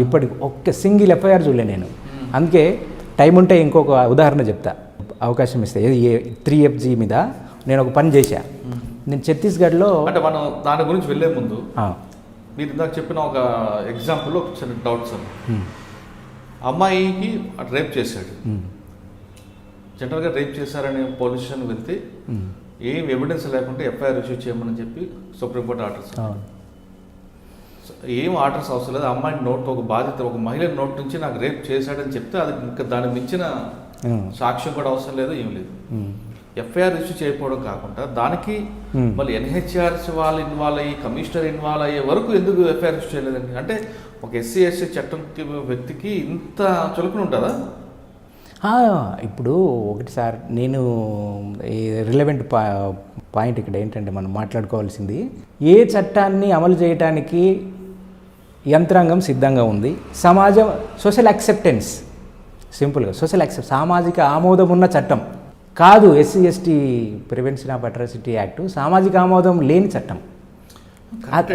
ఇప్పటికి, ఒక్క సింగిల్ ఎఫ్ఐఆర్ చూడలే నేను. అందుకే టైం ఉంటే ఇంకొక ఉదాహరణ చెప్తా, అవకాశం ఇస్తే. 3FG మీద నేను ఒక పని చేశా. నేను ఛత్తీస్గఢ్లో, అంటే మనం దాని గురించి వెళ్ళే ముందు మీరు ఇందాక చెప్పిన ఒక ఎగ్జాంపుల్ ఒక చిన్న డౌట్ సార్. అమ్మాయికి రేప్ చేశాడు, జనరల్గా రేప్ చేశారని పోలీస్ స్టేషన్ వెళ్తే ఏం ఎవిడెన్స్ లేకుంటే ఎఫ్ఐఆర్ ఇష్యూ చేయమని చెప్పి సుప్రీంకోర్టు ఆర్డర్స్. ఏం ఆర్డర్స్ అవసరం లేదు, అమ్మాయి నోట్, ఒక బాధిత ఒక మహిళ నోట్ నుంచి నాకు రేప్ చేశాడని చెప్తే అది ఇంకా దాని మించిన సాక్ష్యం కూడా అవసరం లేదు, ఏం లేదు. ఎఫ్ఐఆర్ ఇష్యూ చేయకపోవడం కాకుండా దానికి మళ్ళీ ఎన్హెచ్ఆర్సీ వాళ్ళు ఇన్వాల్వ్ అయ్యి కమిషనర్ ఇన్వాల్వ్ అయ్యే వరకు ఎందుకు ఎఫ్ఐఆర్ ఇష్యూ చేయలేదండి? అంటే ఒక ఎస్సీ ఎస్టీ చట్టం వ్యక్తికి ఇంత చులకన ఉంటుందా? ఇప్పుడు ఒకటి సార్, నేను ఈ రిలవెంట్ పాయింట్ ఇక్కడ ఏంటంటే మనం మాట్లాడుకోవాల్సింది, ఏ చట్టాన్ని అమలు చేయడానికి యంత్రాంగం సిద్ధంగా ఉంది, సమాజం సోషల్ యాక్సెప్టెన్స్, సింపుల్గా సోషల్ యాక్సెప్ట్, సామాజిక ఆమోదం ఉన్న చట్టం కాదు. SC ST prevention of atrocity act సామాజిక ఆమోదం లేని చట్టం.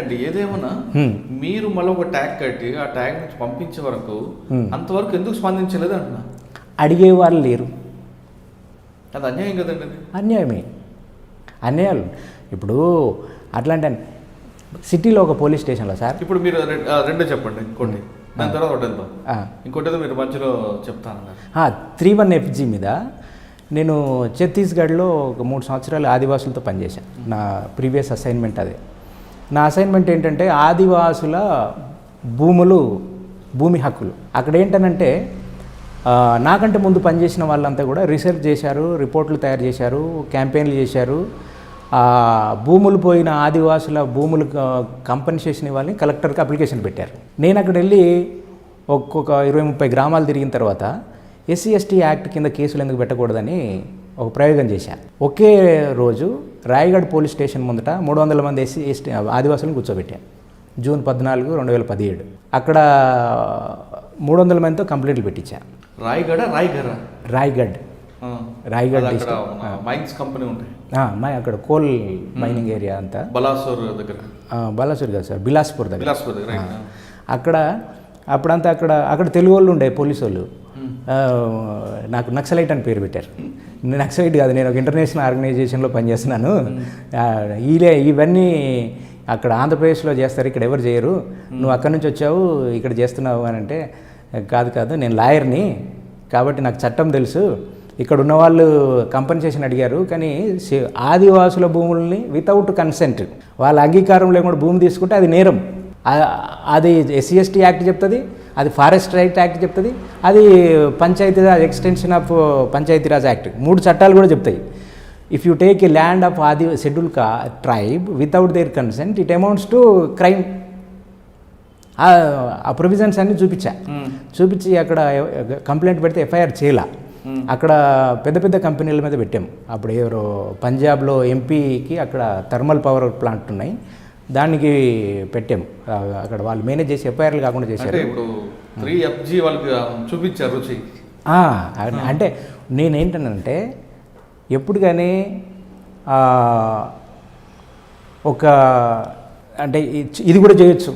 అండి ఏదేమన్నా మీరు మళ్ళీ ఒక ట్యాగ్ కట్టి ఆ ట్యాగ్ నుంచి పంపించే వరకు అంతవరకు ఎందుకు స్పందించలేదు అంటున్నా? అడిగేవాళ్ళు లేరు. అది అన్యాయం కదండి. అన్యాయమే, అన్యాయాలు. ఇప్పుడు అట్లాంటి సిటీలో ఒక పోలీస్ స్టేషన్లో సార్, ఇప్పుడు మీరు రెండో చెప్పండి, ఇంకోటి దాని తర్వాత ఒకటి వెళ్దాం, ఇంకోటి మీరు మధ్యలో చెప్తాను. 31FG మీద నేను ఛత్తీస్గఢ్లో ఒక 3 సంవత్సరాలు ఆదివాసులతో పనిచేశాను. నా ప్రీవియస్ అసైన్మెంట్ అదే. నా అసైన్మెంట్ ఏంటంటే ఆదివాసుల భూమి హక్కులు. అక్కడ ఏంటనంటే నాకంటే ముందు పనిచేసిన వాళ్ళంతా కూడా రీసెర్చ్ చేశారు, రిపోర్ట్లు తయారు చేశారు, క్యాంపెయిన్లు చేశారు. భూములు పోయిన ఆదివాసుల భూములు కంపెన్సేషన్ ఇవ్వాలని కలెక్టర్కి అప్లికేషన్ పెట్టారు. నేను అక్కడ వెళ్ళి ఒక్కొక్క 20-30 గ్రామాలు తిరిగిన తర్వాత ఎస్సీ ఎస్టీ యాక్ట్ కింద కేసులు ఎందుకు పెట్టకూడదని ఒక ప్రయోగం చేశాను. ఒకే రోజు రాయగఢ్ పోలీస్ స్టేషన్ ముందట 300 మంది ఎస్సీ ఎస్టీ ఆదివాసులను కూర్చోబెట్టాను, జూన్ 14, 2017. అక్కడ 300 మందితో కంప్లైంట్లు పెట్టించాను. రాయగఢ్ మైన్స్ కంపెనీ ఉంటాయి, అక్కడ కోల్ మైనింగ్ ఏరియా అంతా. బలాసూర్ దగ్గర, బలాసూర్ కాదు సార్, బిలాస్పూర్ దగ్గర. అక్కడ అప్పుడంతా అక్కడ తెలుగు వాళ్ళు ఉండే పోలీసు వాళ్ళు. నాకు నక్సలైట్ అని పేరు పెట్టారు. నేను నక్సలైట్ కాదు, నేను ఒక ఇంటర్నేషనల్ ఆర్గనైజేషన్లో పనిచేస్తున్నాను. ఇవన్నీ అక్కడ ఆంధ్రప్రదేశ్లో చేస్తారు, ఇక్కడ ఎవరు చేయరు, నువ్వు అక్కడి నుంచి వచ్చావు ఇక్కడ చేస్తున్నావు అని అంటే, కాదు నేను లాయర్ని కాబట్టి నాకు చట్టం తెలుసు, ఇక్కడ ఉన్న వాళ్ళు కంపెన్సేషన్ అడిగారు, కానీ ఆదివాసుల భూముల్ని వితౌట్ కన్సెంట్, వాళ్ళ అంగీకారం లేకుండా భూమి తీసుకుంటే అది నేరం. అది ఎస్సీ ఎస్టీ యాక్ట్ చెప్తుంది, అది ఫారెస్ట్ రైట్ యాక్ట్ చెప్తుంది, అది Panchayati Raj extension of Panchayati Raj act, 3 చట్టాలు కూడా చెప్తాయి. If you take a land of schedule tribe without their consent it amounts to crime. ఆ ప్రొవిజన్స్ అన్నీ చూపించి అక్కడ కంప్లైంట్ పెడితే ఎఫ్ఐఆర్ చేయాల. అక్కడ పెద్ద కంపెనీల మీద పెట్టాం. అప్పుడు ఎవరో పంజాబ్లో ఎంపీకి అక్కడ థర్మల్ పవర్ ప్లాంట్ ఉన్నాయి, దానికి పెట్టాం. అక్కడ వాళ్ళు మేనేజ్ చేసి ఎఫ్ఐఆర్లు కాకుండా చేశారు. ఇప్పుడు 3FG వాళ్ళకి చూపించారు రుచి. అంటే నేనేంటనంటే ఎప్పుడు కానీ ఒక అంటే ఇది కూడా చేయొచ్చు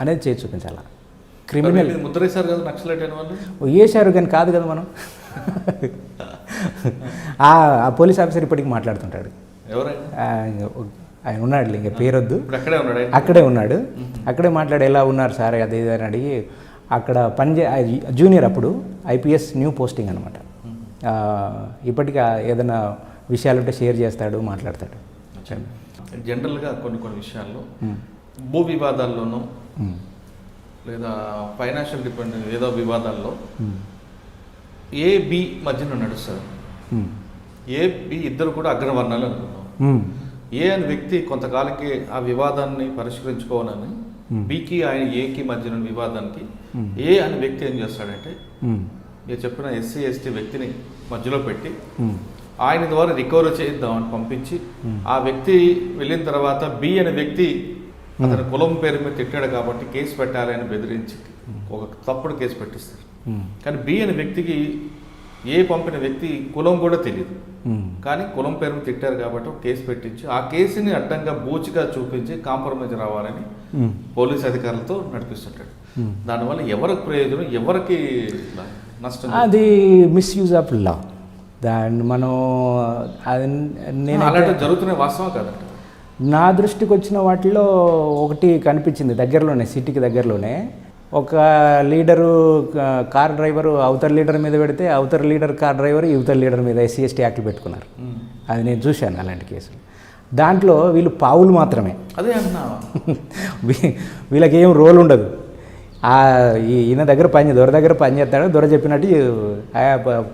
అనేది చేసి చూపించాలి. క్రిమినల్ ముద్రేశారు కదా నక్సలైట్ అయిన వాళ్ళు, వేసారు కానీ కాదు కదా మనం. ఆ పోలీస్ ఆఫీసర్ ఇప్పటికి మాట్లాడుతుంటాడు. ఆయన ఉన్నాడు, ఇంకా పేరొద్దు, అక్కడే ఉన్నాడు. అక్కడే మాట్లాడి ఎలా ఉన్నారు సార్ అది ఇది అని అడిగి అక్కడ జూనియర్ అప్పుడు ఐపీఎస్ న్యూ పోస్టింగ్ అనమాట. ఇప్పటికీ ఏదైనా విషయాలుంటే షేర్ చేస్తాడు, మాట్లాడతాడు. జనరల్గా కొన్ని విషయాల్లో భూ వివాదాల్లోనూ లేదా ఫైనాన్షియల్ డిపెండెన్స్ ఏదో వివాదాల్లో ఏ బి మధ్యన నడుస్తారు. ఏ బి ఇద్దరు కూడా అగ్రవర్ణాలు అనుకున్నాం. ఏ అని వ్యక్తి కొంతకాలకి ఆ వివాదాన్ని పరిష్కరించుకోవాలని బికి ఆయన ఏకి మధ్యన వివాదానికి ఏ అని వ్యక్తి ఏం చేస్తాడంటే మీరు చెప్పిన ఎస్సీ ఎస్టీ వ్యక్తిని మధ్యలో పెట్టి ఆయన ద్వారా రికవరీ చేద్దామని పంపించి ఆ వ్యక్తి వెళ్ళిన తర్వాత బి అనే వ్యక్తి అతని కులం పేరు మీద తిట్టాడు కాబట్టి కేసు పెట్టాలి అని బెదిరించి ఒక తప్పుడు కేసు పెట్టిస్తారు. కానీ బి అనే వ్యక్తికి ఏ పంపిన వ్యక్తి కులం కూడా తెలియదు, కానీ కులం పేరు మీద తిట్టారు కాబట్టి ఒక కేసు పెట్టించి ఆ కేసుని అడ్డంగా బూచిగా చూపించి కాంప్రమైజ్ రావాలని పోలీస్ అధికారులతో నడిపిస్తుంటాడు. దానివల్ల ఎవరికి ప్రయోజనం, ఎవరికి నష్టం? అది మిస్యూజ్ ఆఫ్ లా. దాన్ని మనం నేను అలాంటి జరుగుతున్న వాస్తవం కాదంట. నా దృష్టికి వచ్చిన వాటిలో ఒకటి కనిపించింది దగ్గరలోనే, సిటీకి దగ్గరలోనే. ఒక లీడరు కార్ డ్రైవరు అవతల లీడర్ మీద పెడితే అవతల లీడర్ కార్ డ్రైవర్ యువతల లీడర్ మీద ఎస్సీ ఎస్టీ యాక్ట్లు పెట్టుకున్నారు. అది నేను చూశాను అలాంటి కేసులు. దాంట్లో వీళ్ళు పావులు మాత్రమే, అదే అన్నా వీళ్ళకి ఏం రోల్ ఉండదు. ఈయన దగ్గర దొర దగ్గర పని చేస్తాడు, దొర చెప్పినట్టు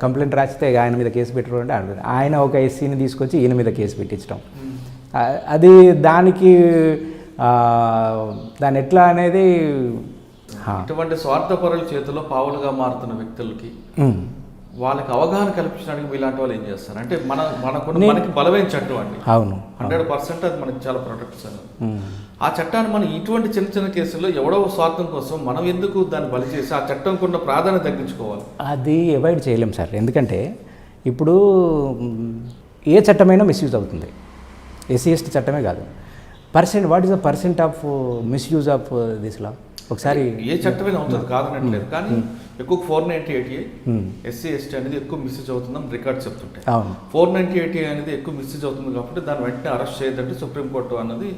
కంప్లైంట్ రాస్తే ఆయన మీద కేసు పెట్టరు అంటే ఆయన ఒక ఎస్సీని తీసుకొచ్చి ఈయన మీద కేసు పెట్టించడం. అది దాన్ని ఎట్లా అనేది ఇటువంటి స్వార్థపరుల చేతిలో పావులుగా మారుతున్న వ్యక్తులకి వాళ్ళకి అవగాహన కల్పించడానికి ఇలాంటి వాళ్ళు ఏం చేస్తారు అంటే మనకి బలమైన చట్టం అండి. అవును, 100% అది మనకి చాలా ప్రొటెక్ట్స్. ఆ చట్టాన్ని మనం ఇటువంటి చిన్న చిన్న కేసుల్లో ఎవడో స్వార్థం కోసం మనం ఎందుకు దాన్ని బలి చేసి ఆ చట్టంకు ఉన్న ప్రాధాన్యత తగ్గించుకోవాలి? అది అవాయిడ్ చేయలేం సార్. ఎందుకంటే ఇప్పుడు ఏ చట్టమైనా మిస్యూజ్ అవుతుంది. ఎస్సీ ఎస్టీ చట్టమే కాదు. What is the percent of misuse of this law? ఒకసారి ఏ చట్టమైనా అవుతుంది కాదనట్లేదు, కానీ ఎక్కువ 498A ఎస్సీ ఎస్టీ అనేది ఎక్కువ మిస్యూజ్ అవుతుందని రికార్డ్ చెప్తుంటాయి. 498A అనేది ఎక్కువ మిస్యూజ్ అవుతుంది కాబట్టి దాన్ని వెంటనే అరెస్ట్ చేయదంటే సుప్రీంకోర్టు అన్నది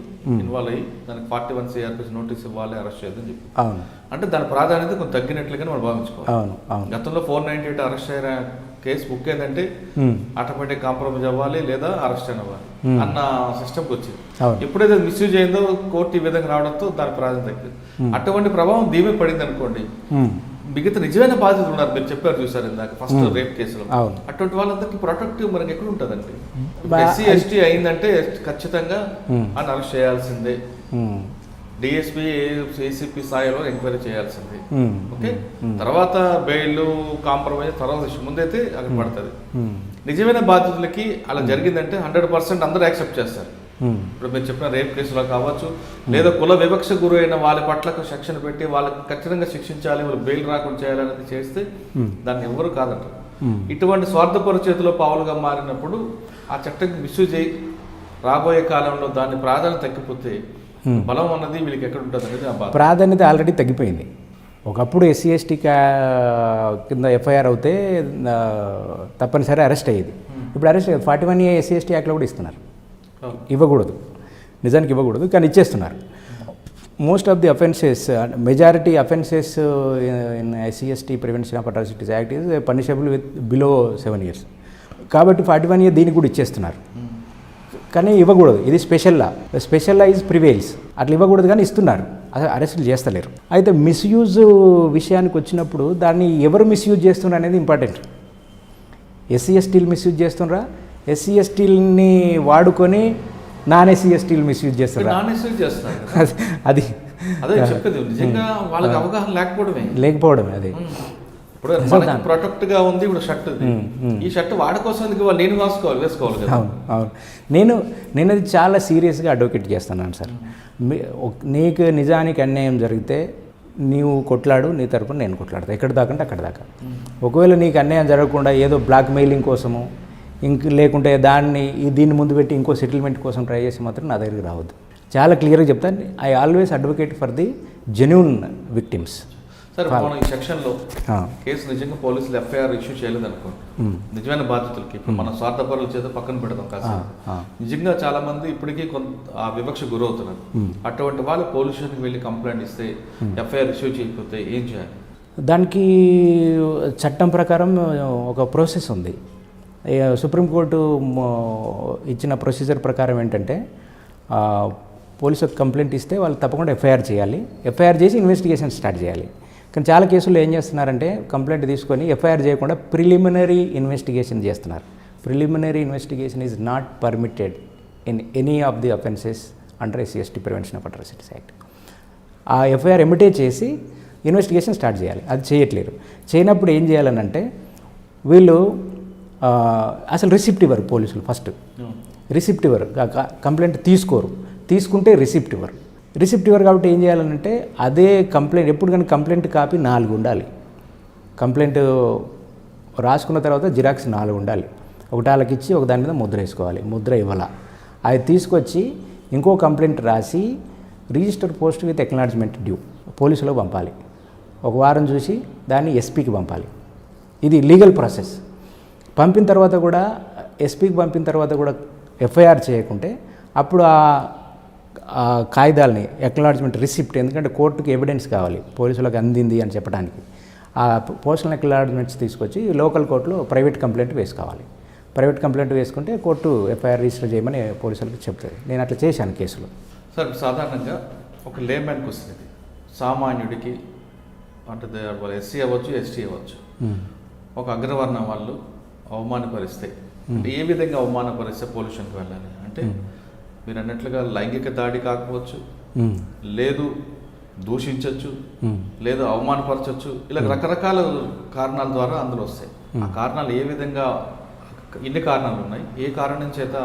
ఇన్వాల్వ్ అయ్యి దానికి 41 CRPC నోటీస్ ఇవ్వాలి, అరెస్ట్ చేయదని చెప్పి. అంటే దాని ప్రాధాన్యత కొంచెం తగ్గినట్లుగానే మనం భావించుకోవాలి. గతంలో 498 అరెస్ట్ అయ్యే కేసు బుక్ ఏంటంటే ఆటోమేటిక్ కాంప్రమైజ్ అవ్వాలి లేదా అరెస్ట్ అవ్వాలి అన్న సిస్టమ్కి వచ్చింది. ఎప్పుడైతే మిస్యూజ్ అయిందో కోర్టు ఈ విధంగా రావడంతో దాని ప్రాధాన్యత తగ్గింది. అటువంటి ప్రభావం దీమే పడింది అనుకోండి, మిగతా నిజమైన బాధ్యతలు ఉన్నారు. మీరు చెప్పారు చూసారు ఇందాక ఫస్ట్ రేప్ కేసులో, అటువంటి వాళ్ళందరికీ ప్రొటెక్టివ్ మనకి ఎక్కడ ఉంటుందండి? ఎస్సీ ఎస్టీ అయిందంటే ఖచ్చితంగా అని అరెస్ట్ చేయాల్సిందే, డిఎస్పీ ఏసీపీ స్థాయిలో ఎంక్వైరీ చేయాల్సింది. ఓకే, తర్వాత బెయిల్ కాంప్రమైజ్ తర్వాత ముందైతే అక్కడ పడుతుంది. నిజమైన బాధ్యతలకి అలా జరిగిందంటే 100% అందరూ యాక్సెప్ట్ చేస్తారు. ఇప్పుడు మీరు చెప్పిన రేప్ కేసులో కావచ్చు, లేదా కుల వివక్ష గురి అయిన వాళ్ళ పట్లకు సెక్షన్ పెట్టి వాళ్ళకి ఖచ్చితంగా శిక్షించాలి, వాళ్ళు బెయిల్ రాకుండా చేయాలనేది చేస్తే దాన్ని ఎవరు కాదంటారు. ఇటువంటి స్వార్థపర చేతిలో పావులుగా మారినప్పుడు ఆ చట్టం మిస్యూజ్ అయ్యి రాబోయే కాలంలో దాని ప్రాధాన్యత తగ్గిపోతే బలం అన్నది వీళ్ళకి ఎక్కడ ఉంటుంది అనేది ప్రాధాన్యత ఆల్రెడీ తగ్గిపోయింది. ఒకప్పుడు ఎస్సీ ఎస్టీ కింద ఎఫ్ఐఆర్ అవుతే తప్పనిసరి అరెస్ట్ అయ్యేది. ఇప్పుడు అరెస్ట్ 41A ఎస్సీ ఎస్టీ యాక్ట్లో కూడా ఇస్తున్నారు. ఇవ్వకూడదు, నిజానికి ఇవ్వకూడదు, కానీ ఇచ్చేస్తున్నారు. Most of the offences, majority offences in SC ST prevention of atrocities act is punishable with below 7 years. కాబట్టి 41A దీనికి కూడా ఇచ్చేస్తున్నారు. కానీ ఇవ్వకూడదు, ఇది స్పెషల్ లా ఈజ్ ప్రివేల్స్. అట్లా ఇవ్వకూడదు కానీ ఇస్తున్నారు, అసలు అరెస్టులు చేస్తలేరు. అయితే మిస్యూజ్ విషయానికి వచ్చినప్పుడు దాన్ని ఎవరు మిస్యూజ్ చేస్తున్నారు అనేది ఇంపార్టెంట్. ఎస్సీ ఎస్టీలు మిస్యూజ్ చేస్తున్నారా, ఎస్సీ ఎస్టీలని వాడుకొని నాన్ ఎస్సీ ఎస్టీలు మిస్యూజ్ చేస్తున్నారా? అది అదే చెప్పేది, నిజంగా వాళ్ళకి అవగాహన లేకపోవడమే. అది ఇప్పుడు ప్రొటెక్ట్ గా ఉంది. ఇప్పుడు షర్ట్, ఈ షర్ట్ వాడుకోసం నేను వేసుకోవాలి కదా. అవును, నేను అది చాలా సీరియస్గా అడ్వకేట్ చేస్తున్నాను సార్. నీకు నిజానికి అన్యాయం జరిగితే నీవు కొట్లాడు, నీ తరపున నేను కొట్లాడతా, ఎక్కడ దాకంటే అక్కడ దాకా. ఒకవేళ నీకు అన్యాయం జరగకుండా ఏదో బ్లాక్ మెయిలింగ్ కోసము లేకుంటే దీన్ని ముందు పెట్టి ఇంకో సెటిల్మెంట్ కోసం ట్రై చేసి మాత్రం నా దగ్గరికి రావద్దు. చాలా క్లియర్గా చెప్తాను, I always advocate for the genuine victims. Sir మనం ఈ సెక్షన్లో కేసు నిజంగా పోలీసులు ఎఫ్ఐఆర్ ఇష్యూ చేయలేదు అనుకోండి, నిజమైన బాధితులకి ఇప్పుడు మన స్వార్థపరుల చేత పక్కన పెడదాం కాదు, నిజంగా చాలా మంది ఇప్పటికీ కొంత ఆ వివక్ష గురవుతున్నారు. అటువంటి వాళ్ళు పోలీస్ స్టేషన్కి వెళ్ళి కంప్లైంట్ ఇస్తే ఎఫ్ఐఆర్ ఇష్యూ చేయకపోతే ఏం చేయాలి? దానికి చట్టం ప్రకారం ఒక ప్రాసెస్ ఉంది. సుప్రీంకోర్టు ఇచ్చిన ప్రొసీజర్ ప్రకారం ఏంటంటే పోలీసులకు కంప్లైంట్ ఇస్తే వాళ్ళు తప్పకుండా ఎఫ్ఐఆర్ చేయాలి, ఎఫ్ఐఆర్ చేసి ఇన్వెస్టిగేషన్ స్టార్ట్ చేయాలి. కానీ చాలా కేసుల్లో ఏం చేస్తున్నారంటే కంప్లైంట్ తీసుకొని ఎఫ్ఐఆర్ చేయకుండా ప్రిలిమినరీ ఇన్వెస్టిగేషన్ చేస్తున్నారు. Preliminary investigation is not permitted in any of the offences under SC/ST prevention of atrocities act. ఆ ఎఫ్ఐఆర్ ఎమిటే చేసి ఇన్వెస్టిగేషన్ స్టార్ట్ చేయాలి. అది చేయట్లేరు. చేయనప్పుడు ఏం చేయాలనంటే వీళ్ళు అసలు రిసిప్ట్ ఇవ్వరు పోలీసులు. ఫస్ట్ రిసిప్ట్ ఇవ్వరు, కంప్లైంట్ తీసుకోరు, తీసుకుంటే రిసిప్ట్ ఇవ్వరు. రిసిప్ట్ ఇవ్వరు కాబట్టి ఏం చేయాలంటే అదే కంప్లైంట్ ఎప్పుడు కానీ కంప్లైంట్ కాపీ 4 ఉండాలి. కంప్లైంట్ రాసుకున్న తర్వాత జిరాక్స్ 4 ఉండాలి. ఒకటి వాళ్ళకి ఇచ్చి ఒక దాని మీద ముద్ర వేసుకోవాలి. ముద్ర ఇవ్వాల. అది తీసుకొచ్చి ఇంకో కంప్లైంట్ రాసి register post with acknowledgement due పోలీసులో పంపాలి. ఒక వారం చూసి దాన్ని SPకి పంపాలి. ఇది లీగల్ ప్రాసెస్. పంపిన తర్వాత కూడా SPకి పంపిన తర్వాత కూడా ఎఫ్ఐఆర్ చేయకుంటే అప్పుడు ఆ కాగితాలని ఎక్నాలజ్మెంట్ రిసిప్ట్, ఎందుకంటే కోర్టుకి ఎవిడెన్స్ కావాలి పోలీసులకు అందింది అని చెప్పడానికి, ఆ పోస్టల్ ఎక్నాలజ్మెంట్స్ తీసుకొచ్చి లోకల్ కోర్టులో ప్రైవేట్ కంప్లైంట్ వేసుకోవాలి. ప్రైవేట్ కంప్లైంట్ వేసుకుంటే కోర్టు ఎఫ్ఐఆర్ రిజిస్టర్ చేయమని పోలీసులకు చెప్తుంది. నేను అట్లా చేశాను కేసులో. సార్ సాధారణంగా ఒక లేమ్యాన్కి వస్తుంది, సామాన్యుడికి అంటే వాళ్ళు SC అవ్వచ్చు, ST అవ్వచ్చు, ఒక అగ్రవర్ణం వాళ్ళు అవమానపరిస్తే అంటే ఏ విధంగా అవమానపరిస్తే పోలీస్ స్టేషన్కి వెళ్ళాలి అంటే మీరు అన్నట్లుగా లైంగిక దాడి కాకపోవచ్చు, లేదు దూషించవచ్చు, లేదు అవమానపరచవచ్చు, ఇలా రకరకాల కారణాల ద్వారా అందులో వస్తాయి. ఆ కారణాలు ఏ విధంగా, ఇన్ని కారణాలు ఉన్నాయి, ఏ కారణం చేత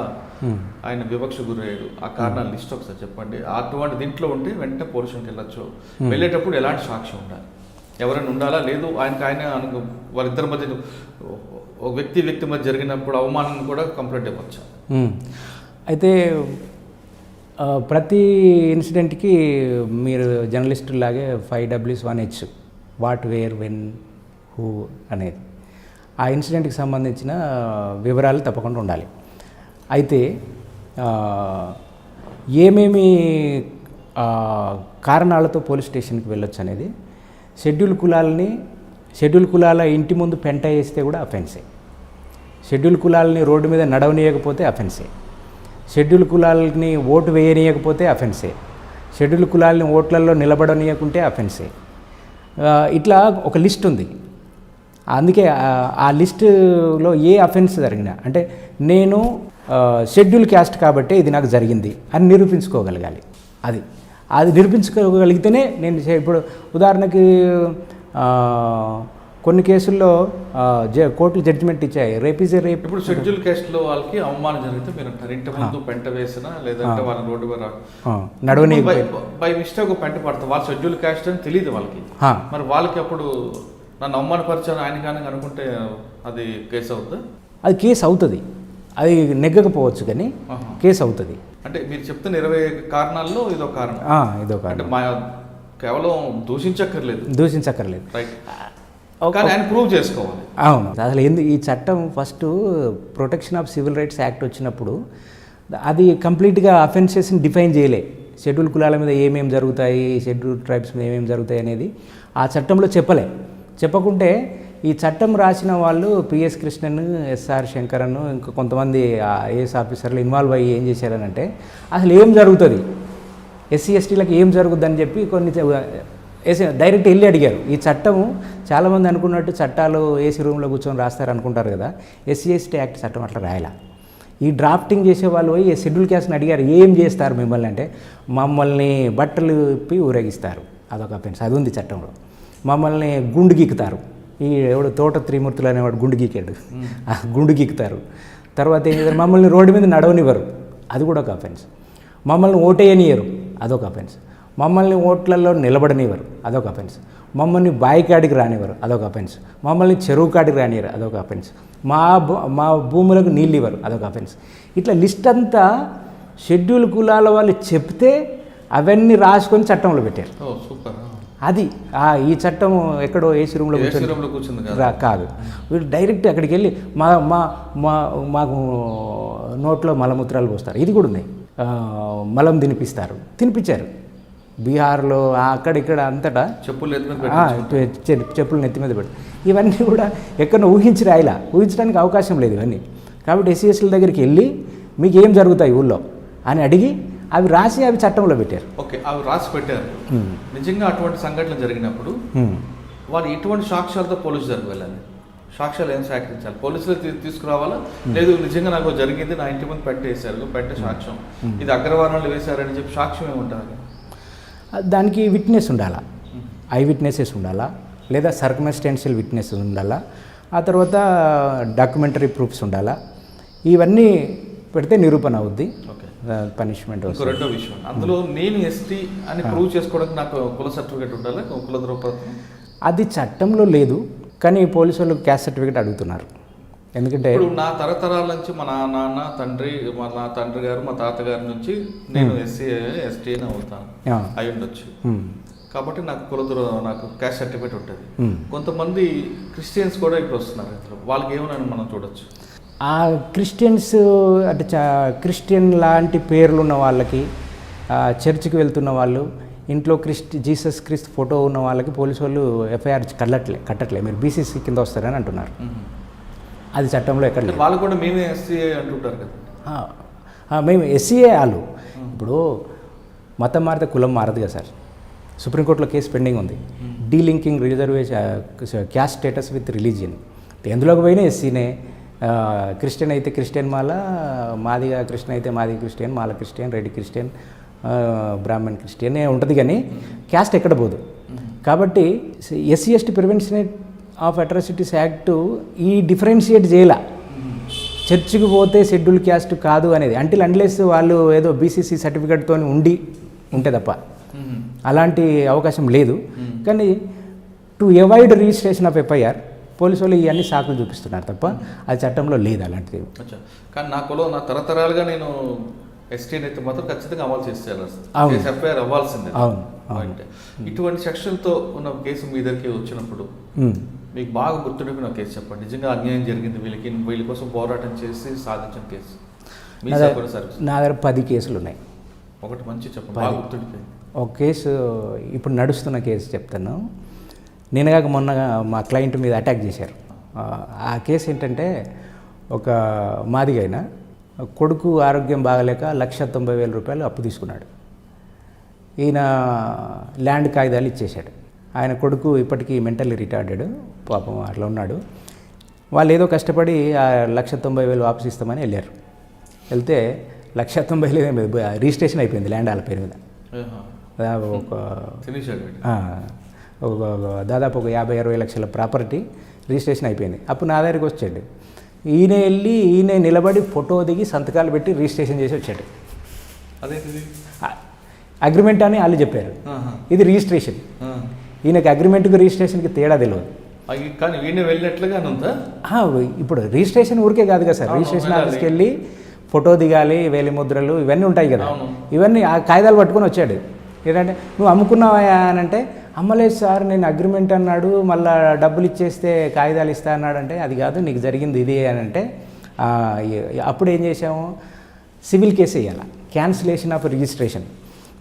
ఆయన వివక్ష గురయ్యాడు, ఆ కారణాల లిస్ట్ ఒకసారి చెప్పండి. అటువంటి దీంట్లో ఉంటే వెంటనే పోలీస్ స్టేషన్కి వెళ్ళొచ్చు. వెళ్ళేటప్పుడు ఎలాంటి సాక్ష్యం ఉండాలి, ఎవరైనా ఉండాలా, లేదు ఆయనకు వాళ్ళిద్దరి మధ్య ఒక వ్యక్తి మధ్య జరిగినప్పుడు అవమానం కూడా కంప్లైంట్ ఇవ్వచ్చు. అయితే ప్రతి ఇన్సిడెంట్కి మీరు జర్నలిస్టులాగే 5W1H what, where, when, who అనేది ఆ ఇన్సిడెంట్కి సంబంధించిన వివరాలు తప్పకుండా ఉండాలి. అయితే ఏమేమి కారణాలతో పోలీస్ స్టేషన్కి వెళ్ళొచ్చు అనేది, షెడ్యూల్ కులాల ఇంటి ముందు పెంట వేస్తే కూడా అఫెన్సే, షెడ్యూల్ కులాలని రోడ్డు మీద నడవనీయకపోతే అఫెన్సే, షెడ్యూల్ కులాలని ఓటు వేయనీయకపోతే అఫెన్సే, షెడ్యూల్ కులాలని ఓట్లలో నిలబడనీయకుంటే అఫెన్సే. ఇట్లా ఒక లిస్ట్ ఉంది. అందుకే ఆ లిస్టులో ఏ అఫెన్స్ జరిగినా అంటే నేను షెడ్యూల్ క్యాస్ట్ కాబట్టి ఇది నాకు జరిగింది అని నిరూపించుకోగలగాలి. అది నిరూపించుకోగలిగితేనే నేను ఇప్పుడు ఉదాహరణకి కొన్ని కేసుల్లో కోర్టులు జడ్జిమెంట్ ఇచ్చాయి, రేప్ ఈజ్ ఏ రేప్. ఇప్పుడు షెడ్యూల్ క్యాస్ట్లో వాళ్ళకి అవమానం జరిగితే మీరు అంటారు ఇంటి ముందు పెంట వేసినా లేదంటే వాళ్ళ రోడ్డు మీద నడవని బై మిస్టేక్ పెంట పడతారు, వాళ్ళు షెడ్యూల్ క్యాస్ట్ అని తెలియదు వాళ్ళకి. మరి వాళ్ళకి అప్పుడు నన్ను అవమానపరిచాను ఆయన కానీ అనుకుంటే అది కేసు అవుతుంది? అది కేసు అవుతుంది, అది నెగ్గకపోవచ్చు కానీ కేసు అవుతుంది. అంటే మీరు చెప్తున్న 20 కారణాల్లో ఇదో కారణం. అంటే కేవలం దూషించక్కర్లేదు, కానీ ఆయన ప్రూవ్ చేసుకోవాలి. అవును. అసలు ఈ చట్టం first protection of civil rights act వచ్చినప్పుడు అది కంప్లీట్గా అఫెన్సెస్ని డిఫైన్ చేయలే. షెడ్యూల్ కులాల మీద ఏమేమి జరుగుతాయి, షెడ్యూల్ ట్రైబ్స్ మీద ఏమేమి జరుగుతాయి అనేది ఆ చట్టంలో చెప్పకుంటే ఈ చట్టం రాసిన వాళ్ళు PS కృష్ణన్, SR శంకరన్, ఇంకా కొంతమంది IAS ఆఫీసర్లు ఇన్వాల్వ్ అయ్యి ఏం చేశారనంటే అసలు ఏం జరుగుతుంది, SC/STలకు ఏం జరుగుద్దని చెప్పి కొన్ని డైరెక్ట్ వెళ్ళి అడిగారు. ఈ చట్టము చాలామంది అనుకున్నట్టు చట్టాలు ఏసీ రూమ్లో కూర్చొని రాస్తారు అనుకుంటారు కదా, SC/ST యాక్ట్ చట్టం అట్లా రాయాల. ఈ డ్రాఫ్టింగ్ చేసేవాళ్ళు పోయి షెడ్యూల్ క్యాస్ట్ని అడిగారు, ఏం చేస్తారు మిమ్మల్ని అంటే మమ్మల్ని బట్టలు ఇప్పి ఊరేగిస్తారు, అదొక అఫెన్స్, అది ఉంది చట్టంలో. మమ్మల్ని గుండు గీకుతారు, ఈ ఎవడు తోట త్రిమూర్తులు అనేవాడు గుండు గీకాడు, ఆ గుండు గీకుతారు. తర్వాత ఏం చేస్తారు, మమ్మల్ని రోడ్డు మీద నడవనివ్వరు, అది కూడా ఒక అఫెన్స్. మమ్మల్ని ఓటేయనియరు, అదొక అఫెన్స్. మమ్మల్ని ఓట్లలో నిలబడనివ్వరు, అదొక అఫెన్స్. మమ్మల్ని బాయికాడికి రానివ్వరు, అదొక అఫెన్స్. మమ్మల్ని చెరువు కాడికి రానివ్వరు, అదొక అఫెన్స్. మా భూములకు నీళ్ళు ఇవ్వరు, అదొక అఫెన్స్. ఇట్లా లిస్ట్ అంతా షెడ్యూల్ కులాల వాళ్ళు చెప్తే అవన్నీ రాసుకొని చట్టంలో పెట్టారు. సూపర్. అది ఈ చట్టం ఎక్కడో ఏసీ రూమ్లో కూర్చుంది కాదు. వీళ్ళు డైరెక్ట్ అక్కడికి వెళ్ళి మాకు నోట్లో మలమూత్రాలు పోస్తారు, ఇది కూడా ఉన్నాయి. మలం తినిపించారు బీహార్లో అక్కడిక్కడ అంతటా చెప్పులు నెత్తి మీద పెడతారు. ఇవన్నీ కూడా ఎక్కడో ఊహించడానికి అవకాశం లేదు ఇవన్నీ. కాబట్టి ఎస్సీఎస్ల దగ్గరికి వెళ్ళి మీకు ఏం జరుగుతాయి ఊళ్ళో అని అడిగి అవి రాసి అవి చట్టంలో పెట్టారు. ఓకే, అవి రాసి పెట్టారు. నిజంగా అటువంటి సంఘటనలు జరిగినప్పుడు వాళ్ళు ఎటువంటి సాక్ష్యాలతో పోలీసు దగ్గరికి వెళ్ళాలి? సాక్ష్యాలు ఏం సేకరించాలి? పోలీసులు తీసుకురావాలా? లేదు నిజంగా నాకు జరిగింది, నా ఇంటి ముందు పెట్టే సాక్ష్యం, ఇది అగ్రవర్ణాలు వేశారని చెప్పి సాక్ష్యం ఏముంటుంది? దానికి విట్నెస్ ఉండాలా, ఐ విట్నెసెస్ ఉండాలా, లేదా సర్కమ్స్టాన్షియల్ విట్నెస్ ఉండాలా, ఆ తర్వాత డాక్యుమెంటరీ ప్రూఫ్స్ ఉండాలా. ఇవన్నీ పెడితే నిరూపణ అవుద్ది, పనిష్మెంట్. రెండో విషయం, అందులో నేను ఎస్టీ అని ప్రూవ్ చేసుకోవడానికి నాకు కుల సర్టిఫికేట్ ఉండాలి, కుల ధ్రువపత్రం. అది చట్టంలో లేదు, కానీ పోలీసు వాళ్ళు క్యాస్ట్ సర్టిఫికేట్ అడుగుతున్నారు. ఎందుకంటే ఇప్పుడు నా తరతరాల నుంచి మా నాన్న నా తండ్రి గారు మా తాతగారి నుంచి నేను ఎస్టీ అని అవుతాను అయి ఉండొచ్చు. కాబట్టి నాకు క్యాస్ట్ సర్టిఫికేట్ ఉంటుంది. కొంతమంది క్రిస్టియన్స్ కూడా ఇప్పుడు వస్తున్నారు, వాళ్ళకి ఏమని మనం చూడొచ్చు. ఆ క్రిస్టియన్స్ అంటే క్రిస్టియన్ లాంటి పేర్లు ఉన్న వాళ్ళకి, చర్చికి వెళ్తున్న వాళ్ళు, ఇంట్లో జీసస్ క్రీస్తు ఫోటో ఉన్న వాళ్ళకి పోలీసు వాళ్ళు ఎఫ్ఐఆర్ కట్టట్లే, మీరు బీసీసీ కింద వస్తారని అంటున్నారు. అది చట్టంలో ఎక్కడ లేదు. వాళ్ళు కూడా మేమే ఎస్సీఏ అంటుంటారు కదా. మేము ఎస్సీఏ వాళ్ళు. ఇప్పుడు మతం మారితే కులం మారదు కదా సార్. సుప్రీంకోర్టులో కేసు పెండింగ్ ఉంది, delinking reservation caste status with religion. ఎందులోకి పోయినా ఎస్సీనే. క్రిస్టియన్ అయితే క్రిస్టియన్ మాల, మాదిగా క్రిస్టియన్ అయితే Madiga Christian, Mala Christian, Reddy Christian, Brahmin Christian ఉంటుంది, కానీ క్యాస్ట్ ఎక్కడ పోదు. కాబట్టి SC ST prevention of atrocities act ఈ డిఫరెన్షియేట్ చేయాల. చర్చికి పోతే షెడ్యూల్ క్యాస్ట్ కాదు అనేది అన్లెస్ వాళ్ళు ఏదో బీసీసీ సర్టిఫికేట్తో ఉంటే తప్ప అలాంటి అవకాశం లేదు. కానీ to avoid registration of FIR police వాళ్ళు ఇవన్నీ సాకులు చూపిస్తున్నారు తప్ప అది చట్టంలో లేదు అలాంటిది. కానీ నా తరతరాలుగా నేను ఎస్టీని అయితే మాత్రం ఖచ్చితంగా అమలు చేసేయాలి, ఎఫ్ఐఆర్ అవ్వాల్సిందే. అంటే ఇటువంటి సెక్షన్తో ఉన్న కేసు మీ దగ్గరికి వచ్చినప్పుడు మీకు బాగా గుర్తుండిపోయిన కేసు చెప్పండి. నిజంగా అన్యాయం జరిగింది, వీళ్ళ కోసం పోరాటం చేసి సాధించిన కేసు. నా దగ్గర 10 కేసులు ఉన్నాయి. ఒకటి మంచి చెప్పండి, బాగా గుర్తుండిపోయింది. ఒక కేసు ఇప్పుడు నడుస్తున్న కేసు చెప్తాను. నిన్నగాక మొన్న మా క్లయింట్ మీద అటాక్ చేశారు. ఆ కేసు ఏంటంటే, ఒక మాదిగైన కొడుకు ఆరోగ్యం బాగలేక 1,90,000 రూపాయలు అప్పు తీసుకున్నాడు. ఈయన ల్యాండ్ కాగితాలు ఇచ్చేశాడు. ఆయన కొడుకు ఇప్పటికీ మెంటల్లీ రిటార్డెడ్, పాపం అట్లా ఉన్నాడు. వాళ్ళు ఏదో కష్టపడి ఆ 1,90,000 వాపసు ఇస్తామని వెళ్ళారు. వెళ్తే 1,90,000 రిజిస్ట్రేషన్ అయిపోయింది ల్యాండ్ వాళ్ళ పేరు మీద. దాదాపు ఒక 50-60 లక్షల ప్రాపర్టీ రిజిస్ట్రేషన్ అయిపోయింది. అప్పుడు నా దగ్గరికి వచ్చాడు. ఈయన నిలబడి ఫోటో దిగి సంతకాలు పెట్టి రిజిస్ట్రేషన్ చేసి వచ్చాడు. అగ్రిమెంట్ అని వాళ్ళు చెప్పారు, ఇది రిజిస్ట్రేషన్. ఈయనకి అగ్రిమెంట్కి రిజిస్ట్రేషన్కి తేడా తెలియదు. కానీ వీడిని వెళ్ళినట్లుగా ఇప్పుడు రిజిస్ట్రేషన్ ఊరికే కాదు కదా సార్. రిజిస్ట్రేషన్ ఆఫీస్కి వెళ్ళి ఫోటో దిగాలి, వేలి ముద్రలు ఇవన్నీ ఉంటాయి కదా. ఇవన్నీ ఆ కాగితాలు పట్టుకొని వచ్చాడు. ఏంటంటే నువ్వు అమ్ముకున్నావా అని అంటే, అమ్మలేదు సార్, నేను అగ్రిమెంట్ అన్నాడు, మళ్ళీ డబ్బులు ఇచ్చేస్తే కాగితాలు ఇస్తా అన్నాడు. అంటే అది కాదు, నీకు జరిగింది ఇది అని అంటే, అప్పుడు ఏం చేసాము, సివిల్ కేసు వేయాలి, cancellation of registration.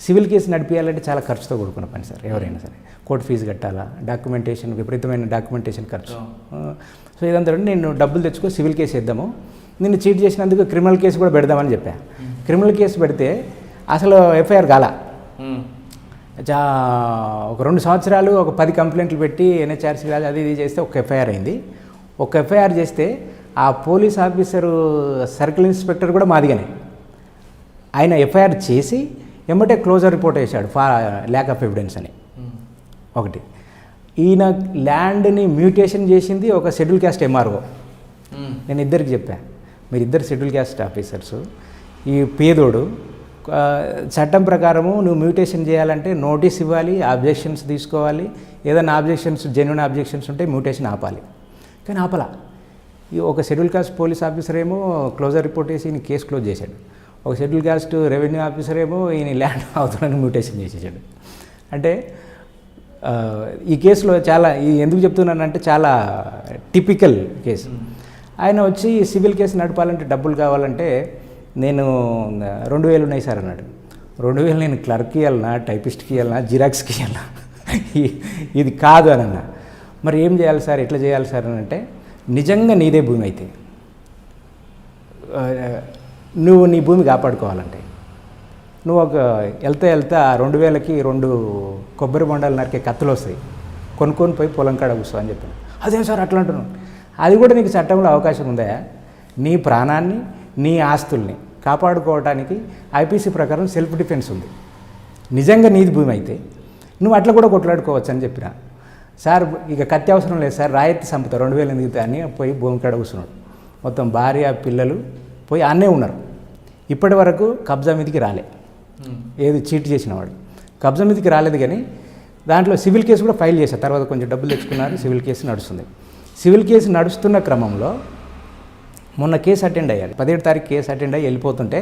Civil case నడిపించాలంటే చాలా ఖర్చుతో కూడుకున్న పని సార్. ఎవరైనా సరే కోర్టు ఫీజు కట్టాలా, డాక్యుమెంటేషన్, విపరీతమైన డాక్యుమెంటేషన్ ఖర్చు. సో ఇదంతా నేను డబ్బులు తెచ్చుకో సివిల్ కేసు వేద్దాము, నిన్ను చీట్ చేసినందుకు క్రిమినల్ కేసు కూడా పెడదామని చెప్పా. క్రిమినల్ కేసు పెడితే అసలు ఎఫ్ఐఆర్ కాల. ఒక 2 సంవత్సరాలు ఒక 10 కంప్లైంట్లు పెట్టి ఎన్హెచ్ఆర్సీ రాజు అది ఇది చేస్తే ఒక ఎఫ్ఐఆర్ అయింది. ఒక ఎఫ్ఐఆర్ చేస్తే ఆ పోలీస్ ఆఫీసరు సర్కిల్ ఇన్స్పెక్టర్ కూడా మాదిగానే. ఆయన ఎఫ్ఐఆర్ చేసి ఎమ్మటే క్లోజర్ రిపోర్ట్ వేశాడు, ల్యాక్ ఆఫ్ ఎవిడెన్స్ అని. ఒకటి, ఈయన ల్యాండ్ని మ్యూటేషన్ చేసింది ఒక షెడ్యూల్ క్యాస్ట్ ఎంఆర్ఓ. నేను ఇద్దరికి చెప్పా, మీరు ఇద్దరు షెడ్యూల్ క్యాస్ట్ ఆఫీసర్సు, ఈ పేదోడు చట్టం ప్రకారము నువ్వు మ్యూటేషన్ చేయాలంటే నోటీస్ ఇవ్వాలి, ఆబ్జెక్షన్స్ తీసుకోవాలి, ఏదైనా ఆబ్జెక్షన్స్ జెన్యున్ ఆబ్జెక్షన్స్ ఉంటే మ్యూటేషన్ ఆపాలి. కానీ ఆపలా. ఈ ఒక షెడ్యూల్ కాస్ట్ పోలీస్ ఆఫీసర్ ఏమో క్లోజర్ రిపోర్ట్ వేసి ఈయన కేసు క్లోజ్ చేశాడు. ఒక షెడ్యూల్ కాస్ట్ రెవెన్యూ ఆఫీసర్ ఏమో ఈయన ల్యాండ్ అవుతున్నాను మ్యూటేషన్ చేసేసాడు. అంటే ఈ కేసులో చాలా ఎందుకు చెప్తున్నానంటే చాలా టిపికల్ కేసు. ఆయన వచ్చి సివిల్ కేసు నడపాలంటే డబ్బులు కావాలంటే నేను 2000 ఉన్నాయి సార్ అన్నాడు. 2000 నేను క్లర్క్కి ఇవ్వాలన్నా, టైపిస్ట్కి ఇవ్వాలన్నా, జిరాక్స్కి ఇవ్వాలన్నా, ఇది కాదు అని అన్నా. మరి ఏం చేయాలి సార్, ఎట్లా చేయాలి సార్ అని అంటే, నిజంగా నీదే భూమి అయితే నువ్వు నీ భూమి కాపాడుకోవాలంటే నువ్వు ఒక వెళ్తా 2000కి 2 కొబ్బరి బొండాలు నరికే కత్తులు వస్తాయి, కొనుక్కొని పోయి పొలం కాడ కూర్చో అని చెప్పాను. అదేం సార్ అట్లా అంటున్నావు? అది కూడా నీకు చట్టంలో అవకాశం ఉందా? నీ ప్రాణాన్ని నీ ఆస్తుల్ని కాపాడుకోవడానికి ఐపీసీ ప్రకారం సెల్ఫ్ డిఫెన్స్ ఉంది. నిజంగా నీది భూమి అయితే నువ్వు అట్లా కూడా కొట్లాడుకోవచ్చు అని చెప్పిన. సార్ ఇక కత్తి అవసరం లేదు సార్, రాయత్తి సంపద 2000 ఎందుకు అని పోయి భూమి కాడ కూర్చున్నాడు. మొత్తం భార్య పిల్లలు పోయి అన్నే ఉన్నారు. ఇప్పటి వరకు కబ్జా మీదకి రాలే, ఏది చీట్ చేసిన వాడు కబ్జా మీదకి రాలేదు. కానీ దాంట్లో సివిల్ కేసు కూడా ఫైల్ చేశారు. తర్వాత కొంచెం డబ్బులు తెచ్చుకున్నారు, సివిల్ కేసు నడుస్తుంది. సివిల్ కేసు నడుస్తున్న క్రమంలో మొన్న కేసు అటెండ్ అయ్యారు. 17 తారీఖు కేసు అటెండ్ అయ్యి వెళ్ళిపోతుంటే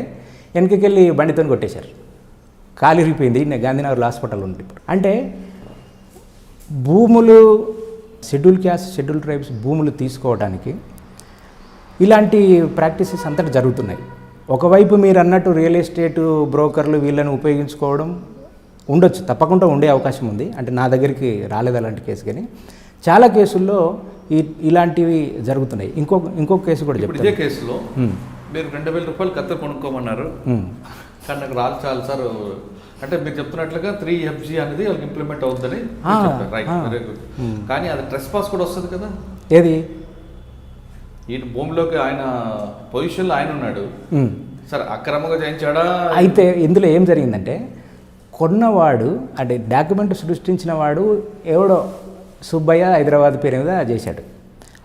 వెనకకెళ్ళి బండితో కొట్టేశారు. కాలు ఇరిగిపోయింది. నేను గాంధీనగర్ హాస్పిటల్ ఉంది. ఇప్పుడు అంటే భూములు షెడ్యూల్ క్యాస్ట్ షెడ్యూల్ ట్రైబ్స్ భూములు తీసుకోవడానికి ఇలాంటి ప్రాక్టీసెస్ అంతటా జరుగుతున్నాయి. ఒకవైపు మీరు అన్నట్టు రియల్ ఎస్టేట్ బ్రోకర్లు వీళ్ళని ఉపయోగించుకోవడం ఉండొచ్చు, తప్పకుండా ఉండే అవకాశం ఉంది. అంటే నా దగ్గరికి రాలేదు అలాంటి కేసు, కానీ చాలా కేసుల్లో ఇలాంటివి జరుగుతున్నాయి. ఇంకొక కేసు కూడా చెప్తాను. ఇదే కేసులో మీరు 2000 రూపాయలు కత్తి కొనుక్కోమన్నారు, కానీ నాకు రాదు చాలు సార్ అంటే మీరు చెప్తున్నట్లుగా 3FG అనేది వాళ్ళకి ఇంప్లిమెంట్ అవుతుందని రైట్, వెరీ గుడ్. కానీ అది ట్రెస్ పాస్ కూడా వస్తుంది కదా. ఏది? ఈయన భూమిలోకి ఆయన పొజిషన్లో ఆయన ఉన్నాడు సార్, అక్రమంగా చేయించాడా? అయితే ఇందులో ఏం జరిగిందంటే, కొన్నవాడు అంటే డాక్యుమెంట్ సృష్టించిన వాడు ఎవడో సుబ్బయ్య హైదరాబాద్ పేరు మీద చేశాడు.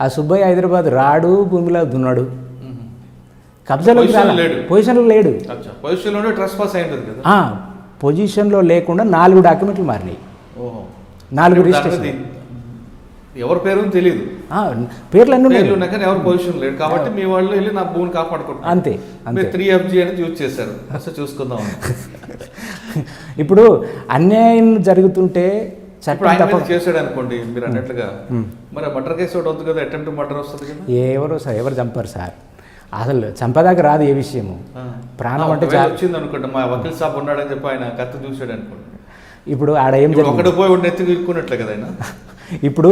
ఆ సుబ్బయ్య హైదరాబాద్ రాడు, భూమిలో దున్నాడు, కబ్జాలో లేడు, పొజిషన్లో లేడు. పొజిషన్లో ట్రెస్ పాస్ అయి ఉంటుంది కదా. పొజిషన్లో లేకుండా 4 డాక్యుమెంట్లు మారినాయి. 4 రిజిస్ట్రేషన్. ఎవరి పేరు తెలియదు, పేర్లు ఉన్నాయి కానీ ఎవరు పొజిషన్ లేడు. కాబట్టి మీ వాళ్ళు వెళ్ళి నా భూమిని కాపాడుకుంటారు. అంతే. 3FG అనేది యూజ్ చేశారు. అసలు చూసుకుందాం. ఇప్పుడు అన్యాయం జరుగుతుంటే చేశాడు అనుకోండి మీరు అన్నట్లుగా, మరి మర్డర్ కేసు ఒకటి వద్దు కదా, అటెంప్ట్ మర్డర్ వస్తుంది కదా. ఎవరు చంపారు సార్? అసలు చంపదాకా రాదు ఏ విషయము. ప్రాణం అంటే వచ్చింది అనుకోండి, మా వకీల్ సాబ్ ఉన్నాడని చెప్పి ఆయన కత్తి చూసాడు అనుకోండి. ఇప్పుడు ఆడ ఏం ఒకటి పోయి నెత్తి ఇరుక్కున్నట్లే కదా ఆయన. ఇప్పుడు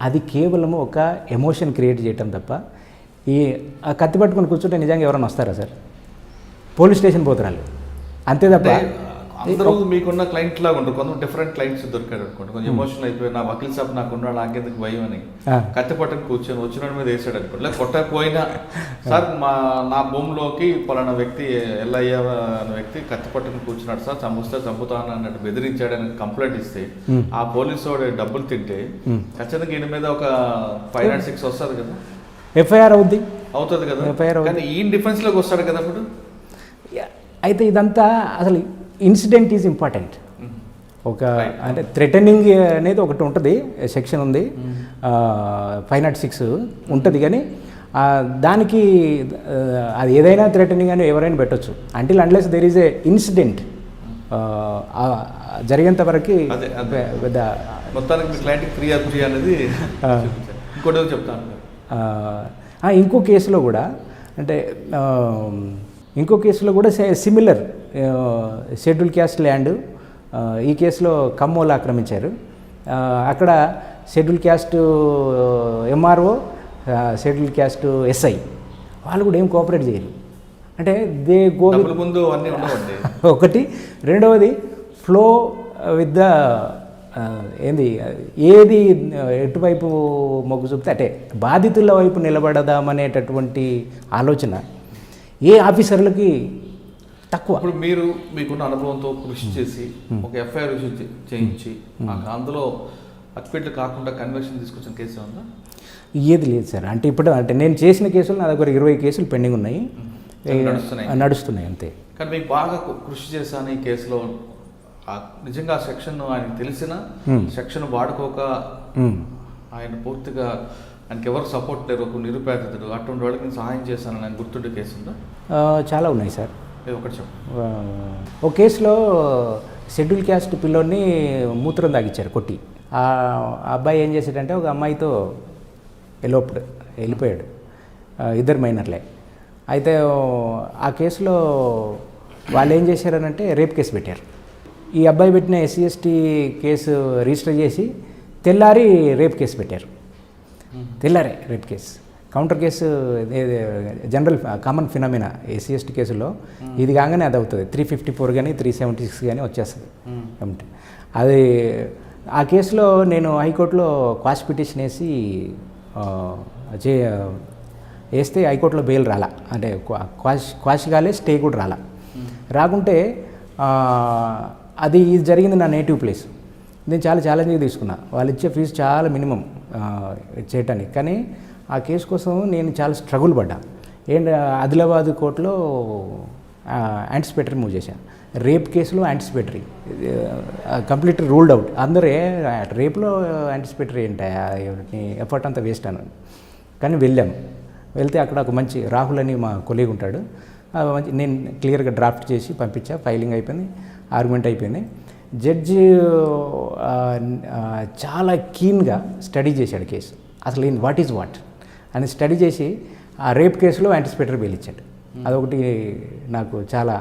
అది కేవలము ఒక ఎమోషన్ క్రియేట్ చేయటం తప్ప, ఆ కత్తి పట్టుకొని కూర్చుంటే నిజంగా ఎవరైనా వస్తారా సార్? పోలీస్ స్టేషన్ పోతున్నారు అంతే తప్ప. అందరూ మీకున్న క్లయింట్ లాగా ఉంటారు, కొంత డిఫరెంట్ క్లయింట్స్ దొరికాడు అనుకోండి, కొంచెం ఎమోషనల్ అయిపోయి నా వకీల్ సాబ్ నాకున్నాడు నాకెందుకు భయం అని కత్తి పట్టుని కూర్చొని వచ్చిన మీద వేసాడు అనుకోండి. లేదా కొట్టకపోయినా సార్ నా భూమిలోకి పలానా వ్యక్తి ఎల్లయ్య అనే వ్యక్తి కత్తి పట్టుని కూర్చున్నాడు సార్, చంపుతాను అన్నట్టు బెదిరించాడని కంప్లైంట్ ఇస్తే ఆ పోలీసు వాడు డబ్బులు తింటే ఖచ్చితంగా ఈయన మీద ఒక 506 వస్తుంది కదా, ఎఫ్ఐఆర్ అవుతుంది కదా. కానీ ఈ డిఫెన్స్లోకి వస్తాడు కదా అప్పుడు. అయితే ఇదంతా అసలు ఇన్సిడెంట్ ఈజ్ ఇంపార్టెంట్. ఒక అంటే థ్రెటనింగ్ అనేది ఒకటి ఉంటుంది, సెక్షన్ ఉంది, 506 ఉంటుంది. కానీ దానికి అది ఏదైనా థ్రెటనింగ్ అని ఎవరైనా పెట్టచ్చు, until unless there is a incident జరిగేంత వరకు. పెద్ద మొత్తానికి మీ క్లయింట్కి 3FG అనేది ఇంకోటి చెప్తాను. ఇంకో కేసులో కూడా అంటే ఇంకో కేసులో కూడా సిమిలర్ షెడ్యూల్ క్యాస్ట్ ల్యాండ్. ఈ కేసులో కమ్మోలు ఆక్రమించారు. అక్కడ schedule caste MRO, schedule caste SI వాళ్ళు కూడా ఏం కోఆపరేట్ చేయరు. అంటే దే గో ముందు అన్నీ ఉండవండి. ఒకటి. రెండవది ఫ్లో విత్ ద ఏది ఎటువైపు మొగ్గు చూపితే అంటే బాధితుల వైపు నిలబడదామనేటటువంటి ఆలోచన ఏ ఆఫీసర్లకి తక్కువ. ఇప్పుడు మీకున్న అనుభవంతో కృషి చేసి ఒక FIR చేయించి అందులో అక్విట్ కాకుండా కన్విక్షన్ తీసుకొచ్చిన కేసు ఉందా? ఏది లేదు సార్. అంటే ఇప్పుడు అంటే నేను చేసిన కేసులు నా దగ్గర 20 కేసులు పెండింగ్ ఉన్నాయి. నడుస్తున్నాయి అంతే. కానీ మీకు బాగా కృషి చేశాను ఈ కేసులో, నిజంగా ఆ సెక్షన్ ఆయనకు తెలిసిన సెక్షన్ వాడుకోక ఆయన పూర్తిగా ఆయనకి ఎవరు సపోర్ట్ లేరు, ఒక నిరుపేదడు, అటువంటి వాళ్ళకి నేను సహాయం చేశాను ఆయన గుర్తుండే కేసు ఉందా? చాలా ఉన్నాయి సార్. ఒకటి చెప్పు. ఒక కేసులో షెడ్యూల్ క్యాస్ట్ పిల్లోని మూత్రం తాగిచ్చారు కొట్టి. ఆ అబ్బాయి ఏం చేశాడంటే ఒక అమ్మాయితో వెళ్ళిపోయాడు, ఇద్దరు మైనర్లే. అయితే ఆ కేసులో వాళ్ళు ఏం చేశారనంటే రేప్ కేసు పెట్టారు. ఈ అబ్బాయి పెట్టిన SC ST కేసు రిజిస్టర్ చేసి తెల్లారి రేప్ కేసు పెట్టారు. తెల్లారే rape case, counter case, general common phenomena SC ST కేసులో ఇది కాగానే అది అవుతుంది. 354 కానీ 376 కానీ వచ్చేస్తుంది. అది ఆ కేసులో నేను హైకోర్టులో క్వాష్ పిటిషన్ వేస్తే హైకోర్టులో బెయిల్ రాలా, అంటే క్వాష్ కాలే, స్టే కూడా రాకుంటే అది జరిగింది నా నేటివ్ ప్లేస్. నేను చాలా ఛాలెంజ్గా తీసుకున్నా. వాళ్ళు ఇచ్చే ఫీజు చాలా మినిమం చేయటానికి. కానీ ఆ కేసు కోసం నేను చాలా స్ట్రగుల్ పడ్డా. ఆదిలాబాద్ కోర్టులో యాంటిసిపేటరీ మూవ్ చేశాను. రేప్ కేసులో యాంటిసిపేటరీ కంప్లీట్ రూల్డ్ అవుట్. అందరూ రేప్లో యాంటిసిపేటరీ ఏంటి, ఎఫర్ట్ అంతా వేస్ట్ అన్నాను. కానీ వెళ్తే అక్కడ ఒక మంచి రాహుల్ అని మా కొలీగ్ ఉంటాడు, నేను క్లియర్గా డ్రాఫ్ట్ చేసి పంపించా. ఫైలింగ్ అయిపోయింది, ఆర్గ్యుమెంట్ అయిపోయింది. జడ్జి చాలా కీన్గా స్టడీ చేశాడు కేసు, అసలు వాట్ ఈజ్ వాట్ అని స్టడీ చేసి ఆ రేప్ కేసులో యాంటిసిపేటరీ బెయిల్ ఇచ్చాడు. అదొకటి నాకు చాలా.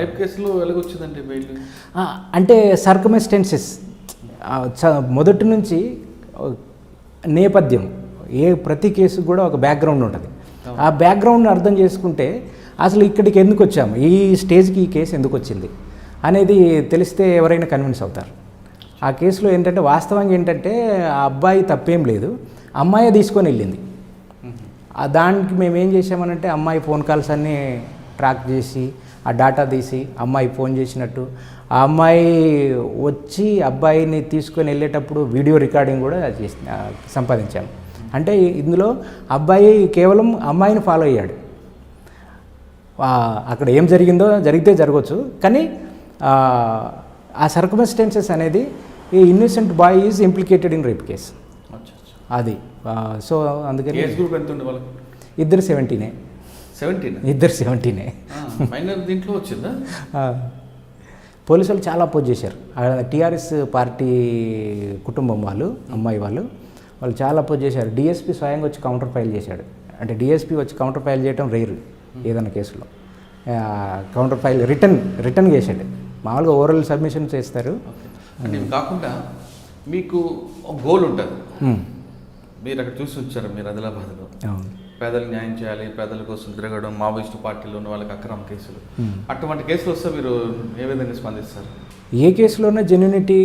రేప్ కేసులో ఎలాగొచ్చిందంటే బెయిల్ అంటే సర్కమ్స్టెన్సెస్ మొదటి నుంచి నేపథ్యం, ప్రతి కేసుకు కూడా ఒక బ్యాక్గ్రౌండ్ ఉంటుంది. ఆ బ్యాక్గ్రౌండ్ని అర్థం చేసుకుంటే అసలు ఇక్కడికి ఎందుకు వచ్చాము, ఈ స్టేజ్కి ఈ కేసు ఎందుకు వచ్చింది అనేది తెలిస్తే ఎవరైనా కన్విన్స్ అవుతారు. ఆ కేసులో ఏంటంటే వాస్తవంగా ఏంటంటే ఆ అబ్బాయి తప్పేం లేదు, అమ్మాయి తీసుకొని వెళ్ళింది. దానికి మేము ఏం చేసామనంటే అమ్మాయి ఫోన్ కాల్స్ అన్నీ ట్రాక్ చేసి ఆ డాటా తీసి అమ్మాయి ఫోన్ చేసినట్టు, ఆ అమ్మాయి వచ్చి అబ్బాయిని తీసుకొని వెళ్ళేటప్పుడు వీడియో రికార్డింగ్ కూడా సంపాదించాము. అంటే ఇందులో అబ్బాయి కేవలం అమ్మాయిని ఫాలో అయ్యాడు. అక్కడ ఏం జరిగితే జరగవచ్చు, కానీ ఆ సర్కమ్స్టెన్సెస్ అనేది ఈ innocent boy is implicated in rape case అది. సో అందుకని ఇద్దరు 17 17 దీంట్లో వచ్చిందా. పోలీసు వాళ్ళు చాలా అపోజ్ చేశారు. టీఆర్ఎస్ పార్టీ కుటుంబం వాళ్ళు, అమ్మాయి వాళ్ళు చాలా అపోజ్ చేశారు. DSP స్వయంగా వచ్చి కౌంటర్ ఫైల్ చేశాడు. అంటే DSP వచ్చి కౌంటర్ ఫైల్ చేయడం రేరు ఏదైనా కేసులో. కౌంటర్ ఫైల్ రిటర్న్ చేశాడు. మామూలుగా ఓరల్ సబ్మిషన్ చేస్తారు. అంటే ఇవి కాకుండా మీకు ఒక గోల్ ఉంటుంది, మీరు అక్కడ చూసి వచ్చారు. మీరు ఆదిలాబాద్లో పేదలకు న్యాయం చేయాలి, పేదల కోసం తిరగడం, మావోయిస్టు పార్టీలో ఉన్న వాళ్ళకి అక్రమ కేసులు, అటువంటి కేసులు వస్తే మీరు ఏ విధంగా స్పందిస్తారు? ఏ కేసులోనే జెన్యూనిటీ,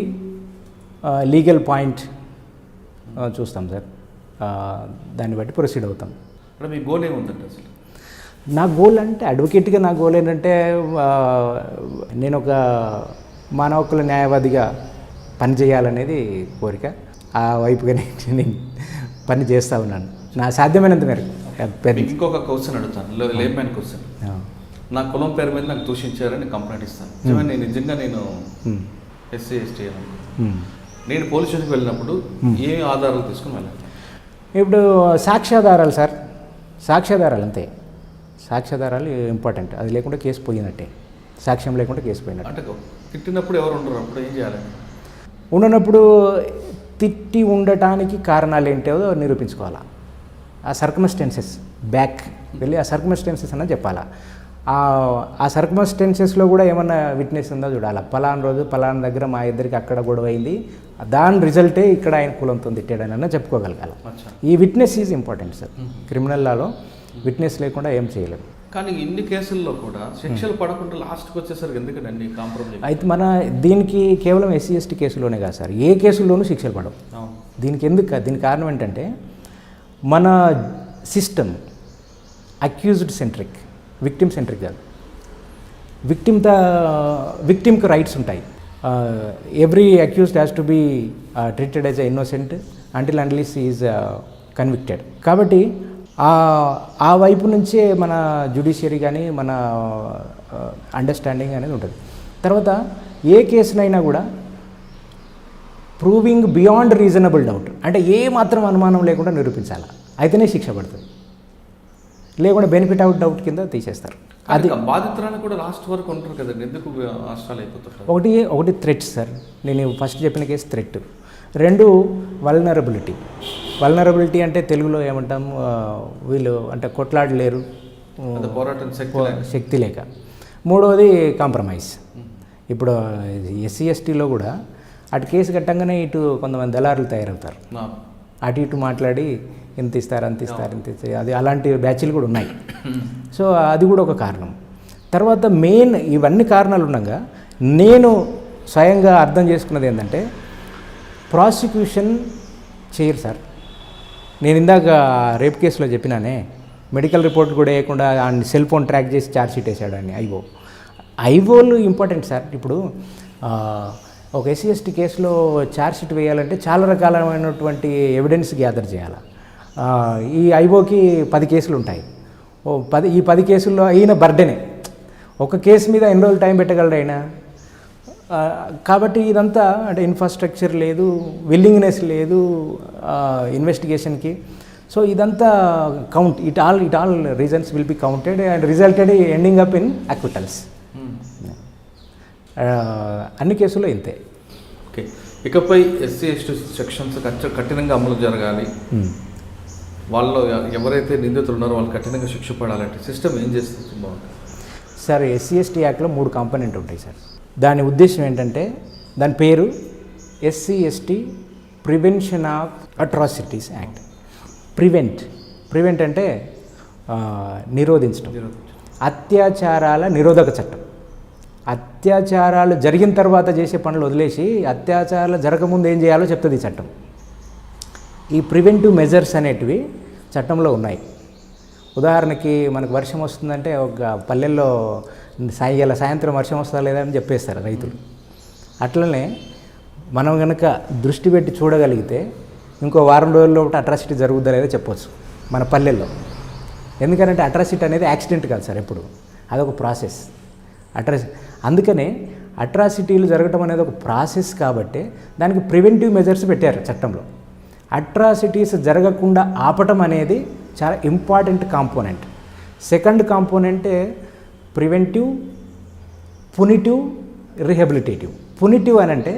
లీగల్ పాయింట్ చూస్తాం సార్. దాన్ని బట్టి ప్రొసీడ్ అవుతాం. అంటే మీ గోల్ ఏముందంటే అసలు? నా గోల్ అంటే అడ్వకేట్గా నా గోల్ ఏంటంటే నేను ఒక మానవ హక్కుల న్యాయవాదిగా పనిచేయాలనేది కోరిక. ఆ వైపుగానే నేను పని చేస్తూ ఉన్నాను నా సాధ్యమైనంత మేరకు. ఇంకొక క్వశ్చన్ అడుగుతాను, లేమ్యాన్ క్వశ్చన్. నా కులం పేరు మీద నాకు దూషించారని కంప్లైంట్ ఇస్తాను. నిజంగా నేను SC ST నేను పోలీస్ స్టేషన్కి వెళ్ళినప్పుడు ఏ ఆధారాలు తీసుకుని వెళ్ళాలి? ఇప్పుడు సాక్ష్యాధారాలు సార్, సాక్ష్యాధారాలు అంతే. సాక్ష్యాధారాలు ఇంపార్టెంట్. అది లేకుండా కేసు పోయినట్టే, సాక్ష్యం లేకుండా కేసు పోయినట్టు. అంటే తిట్టినప్పుడు ఎవరు ఉండరు, అప్పుడు ఏం చేయాలి? ఉండనప్పుడు తిట్టి ఉండటానికి కారణాలు ఏంటో నిరూపించుకోవాలా. ఆ సర్కమ్స్టెన్సెస్ బ్యాక్ వెళ్ళి ఆ సర్కమ్స్టెన్సెస్ అన్నది చెప్పాలా. ఆ సర్కమ్స్టెన్సెస్లో కూడా ఏమన్నా విట్నెస్ ఉందో చూడాలి. పలానా రోజు పలానా దగ్గర మా ఇద్దరికి అక్కడ గొడవ అయింది, దాని రిజల్టే ఇక్కడ ఆయన కులంతో తిట్టాడని చెప్పుకోగలగాలి. ఈ witness is important sir. Criminal Lalo witness లేకుండా ఏం చేయలేము. కానీ ఇన్ని కేసుల్లో కూడా శిక్షలు పడకుండా లాస్ట్కి వచ్చేసరికి ఎందుకండి కాంప్రమైజ్? అయితే మన దీనికి కేవలం SC ST కేసులోనే కాదు సార్, ఏ కేసుల్లోనూ శిక్షలు పడవు. దీనికి కారణం ఏంటంటే మన system accused centric, victim centric కాదు. విక్టిమ్కి రైట్స్ ఉంటాయి. Every accused has to be treated as a innocent until unless is convicted. కాబట్టి ఆ వైపు నుంచే మన జ్యుడిషియరీ కానీ మన అండర్స్టాండింగ్ అనేది ఉంటుంది. తర్వాత ఏ కేసునైనా కూడా ప్రూవింగ్ బియాండ్ రీజనబుల్ డౌట్, అంటే ఏ మాత్రం అనుమానం లేకుండా నిరూపించాలి, అయితేనే శిక్ష పడుతుంది. లేకుండా బెనిఫిట్ అవుట్ డౌట్ కింద తీసేస్తారు. అది బాధితురాలు కూడా లాస్ట్ వరకు ఉంటారు కదండి, ఎందుకు నష్టాలు అయిపోతుంటారు? ఒకటి థ్రెట్ సార్, నేను ఫస్ట్ చెప్పిన కేసు థ్రెట్. 2 వల్నరబిలిటీ అంటే తెలుగులో ఏమంటాం, వీళ్ళు అంటే కొట్లాడలేరు, పోరాటం శక్తి లేక. 3వది కాంప్రమైజ్. ఇప్పుడు ఎస్సీ ఎస్టీలో కూడా అటు కేసు కట్టంగానే ఇటు కొంతమంది దళారులు తయారవుతారు, అటు ఇటు మాట్లాడి ఇంత ఇస్తారు అంత ఇస్తారు ఇంత ఇస్తారు, అది అలాంటి బ్యాచ్లు కూడా ఉన్నాయి. సో అది కూడా ఒక కారణం. తర్వాత మెయిన్ ఇవన్నీ కారణాలు ఉండగా నేను స్వయంగా అర్థం చేసుకున్నది ఏంటంటే, ప్రాసిక్యూషన్ చేయరు సార్. నేను ఇందాక రేప్ కేసులో చెప్పినానే, మెడికల్ రిపోర్ట్ కూడా వేయకుండా ఆయన సెల్ ఫోన్ ట్రాక్ చేసి ఛార్జ్షీట్ వేసాడు అని. ఐఓలు ఇంపార్టెంట్ సార్. ఇప్పుడు ఒక ఎస్సీ ఎస్టీ కేసులో ఛార్జ్షీట్ వేయాలంటే చాలా రకాలైనటువంటి ఎవిడెన్స్ గ్యాదర్ చేయాలి. ఈ ఐఓకి 10 కేసులు ఉంటాయి. ఈ 10 కేసుల్లో అయిన బర్డెనే. ఒక కేసు మీద ఎన్ని రోజులు టైం పెట్టగలడు ఆయన? కాబట్టి ఇదంతా అంటే ఇన్ఫ్రాస్ట్రక్చర్ లేదు, విల్లింగ్నెస్ లేదు ఇన్వెస్టిగేషన్కి. సో ఇదంతా count, it all reasons will be counted and resulted ending up in acquittals. అన్ని కేసుల్లో ఇంతే. ఓకే, ఇకపై ఎస్సీ ఎస్టీ సెక్షన్స్ కఠినంగా అమలు జరగాలి, వాళ్ళు ఎవరైతే నిందితులు ఉన్నారో వాళ్ళు కఠినంగా శిక్ష పడాలంటే సిస్టమ్ ఏం చేస్తుంది బాగుంటుంది సార్? ఎస్సీ ఎస్టీ యాక్ట్లో 3 కాంపోనెంట్ ఉంటాయి సార్. దాని ఉద్దేశం ఏంటంటే, దాని పేరు SC ST prevention of atrocities act. Prevent అంటే నిరోధించడం. అత్యాచారాల నిరోధక చట్టం. అత్యాచారాలు జరిగిన తర్వాత చేసే పనులు వదిలేసి అత్యాచారాలు జరగకముందు ఏం చేయాలో చెప్తుంది ఈ చట్టం. ఈ ప్రివెంటివ్ మెజర్స్ అనేటివి చట్టంలో ఉన్నాయి. ఉదాహరణకి మనకు వర్షం వస్తుందంటే ఒక పల్లెల్లో సాయంత్రం వర్షం వస్తుందా లేదా అని చెప్పేస్తారు రైతులు. అట్లనే మనం కనుక దృష్టి పెట్టి చూడగలిగితే ఇంకో వారం రోజుల్లో అట్రాసిటీ జరుగుద్దా లేదా చెప్పవచ్చు మన పల్లెల్లో. ఎందుకంటే అట్రాసిటీ అనేది యాక్సిడెంట్ కాదు సార్, ఎప్పుడు అదొక ప్రాసెస్. అందుకనే అట్రాసిటీలు జరగటం అనేది ఒక ప్రాసెస్ కాబట్టి దానికి ప్రివెంటివ్ మెజర్స్ పెట్టారు చట్టంలో. అట్రాసిటీస్ జరగకుండా ఆపటం అనేది చాలా ఇంపార్టెంట్ కాంపోనెంట్. సెకండ్ కాంపోనెంటే ప్రివెంటివ్, పునిటివ్, రిహాబిలిటేటివ్. పునిటివ్ అని అంటే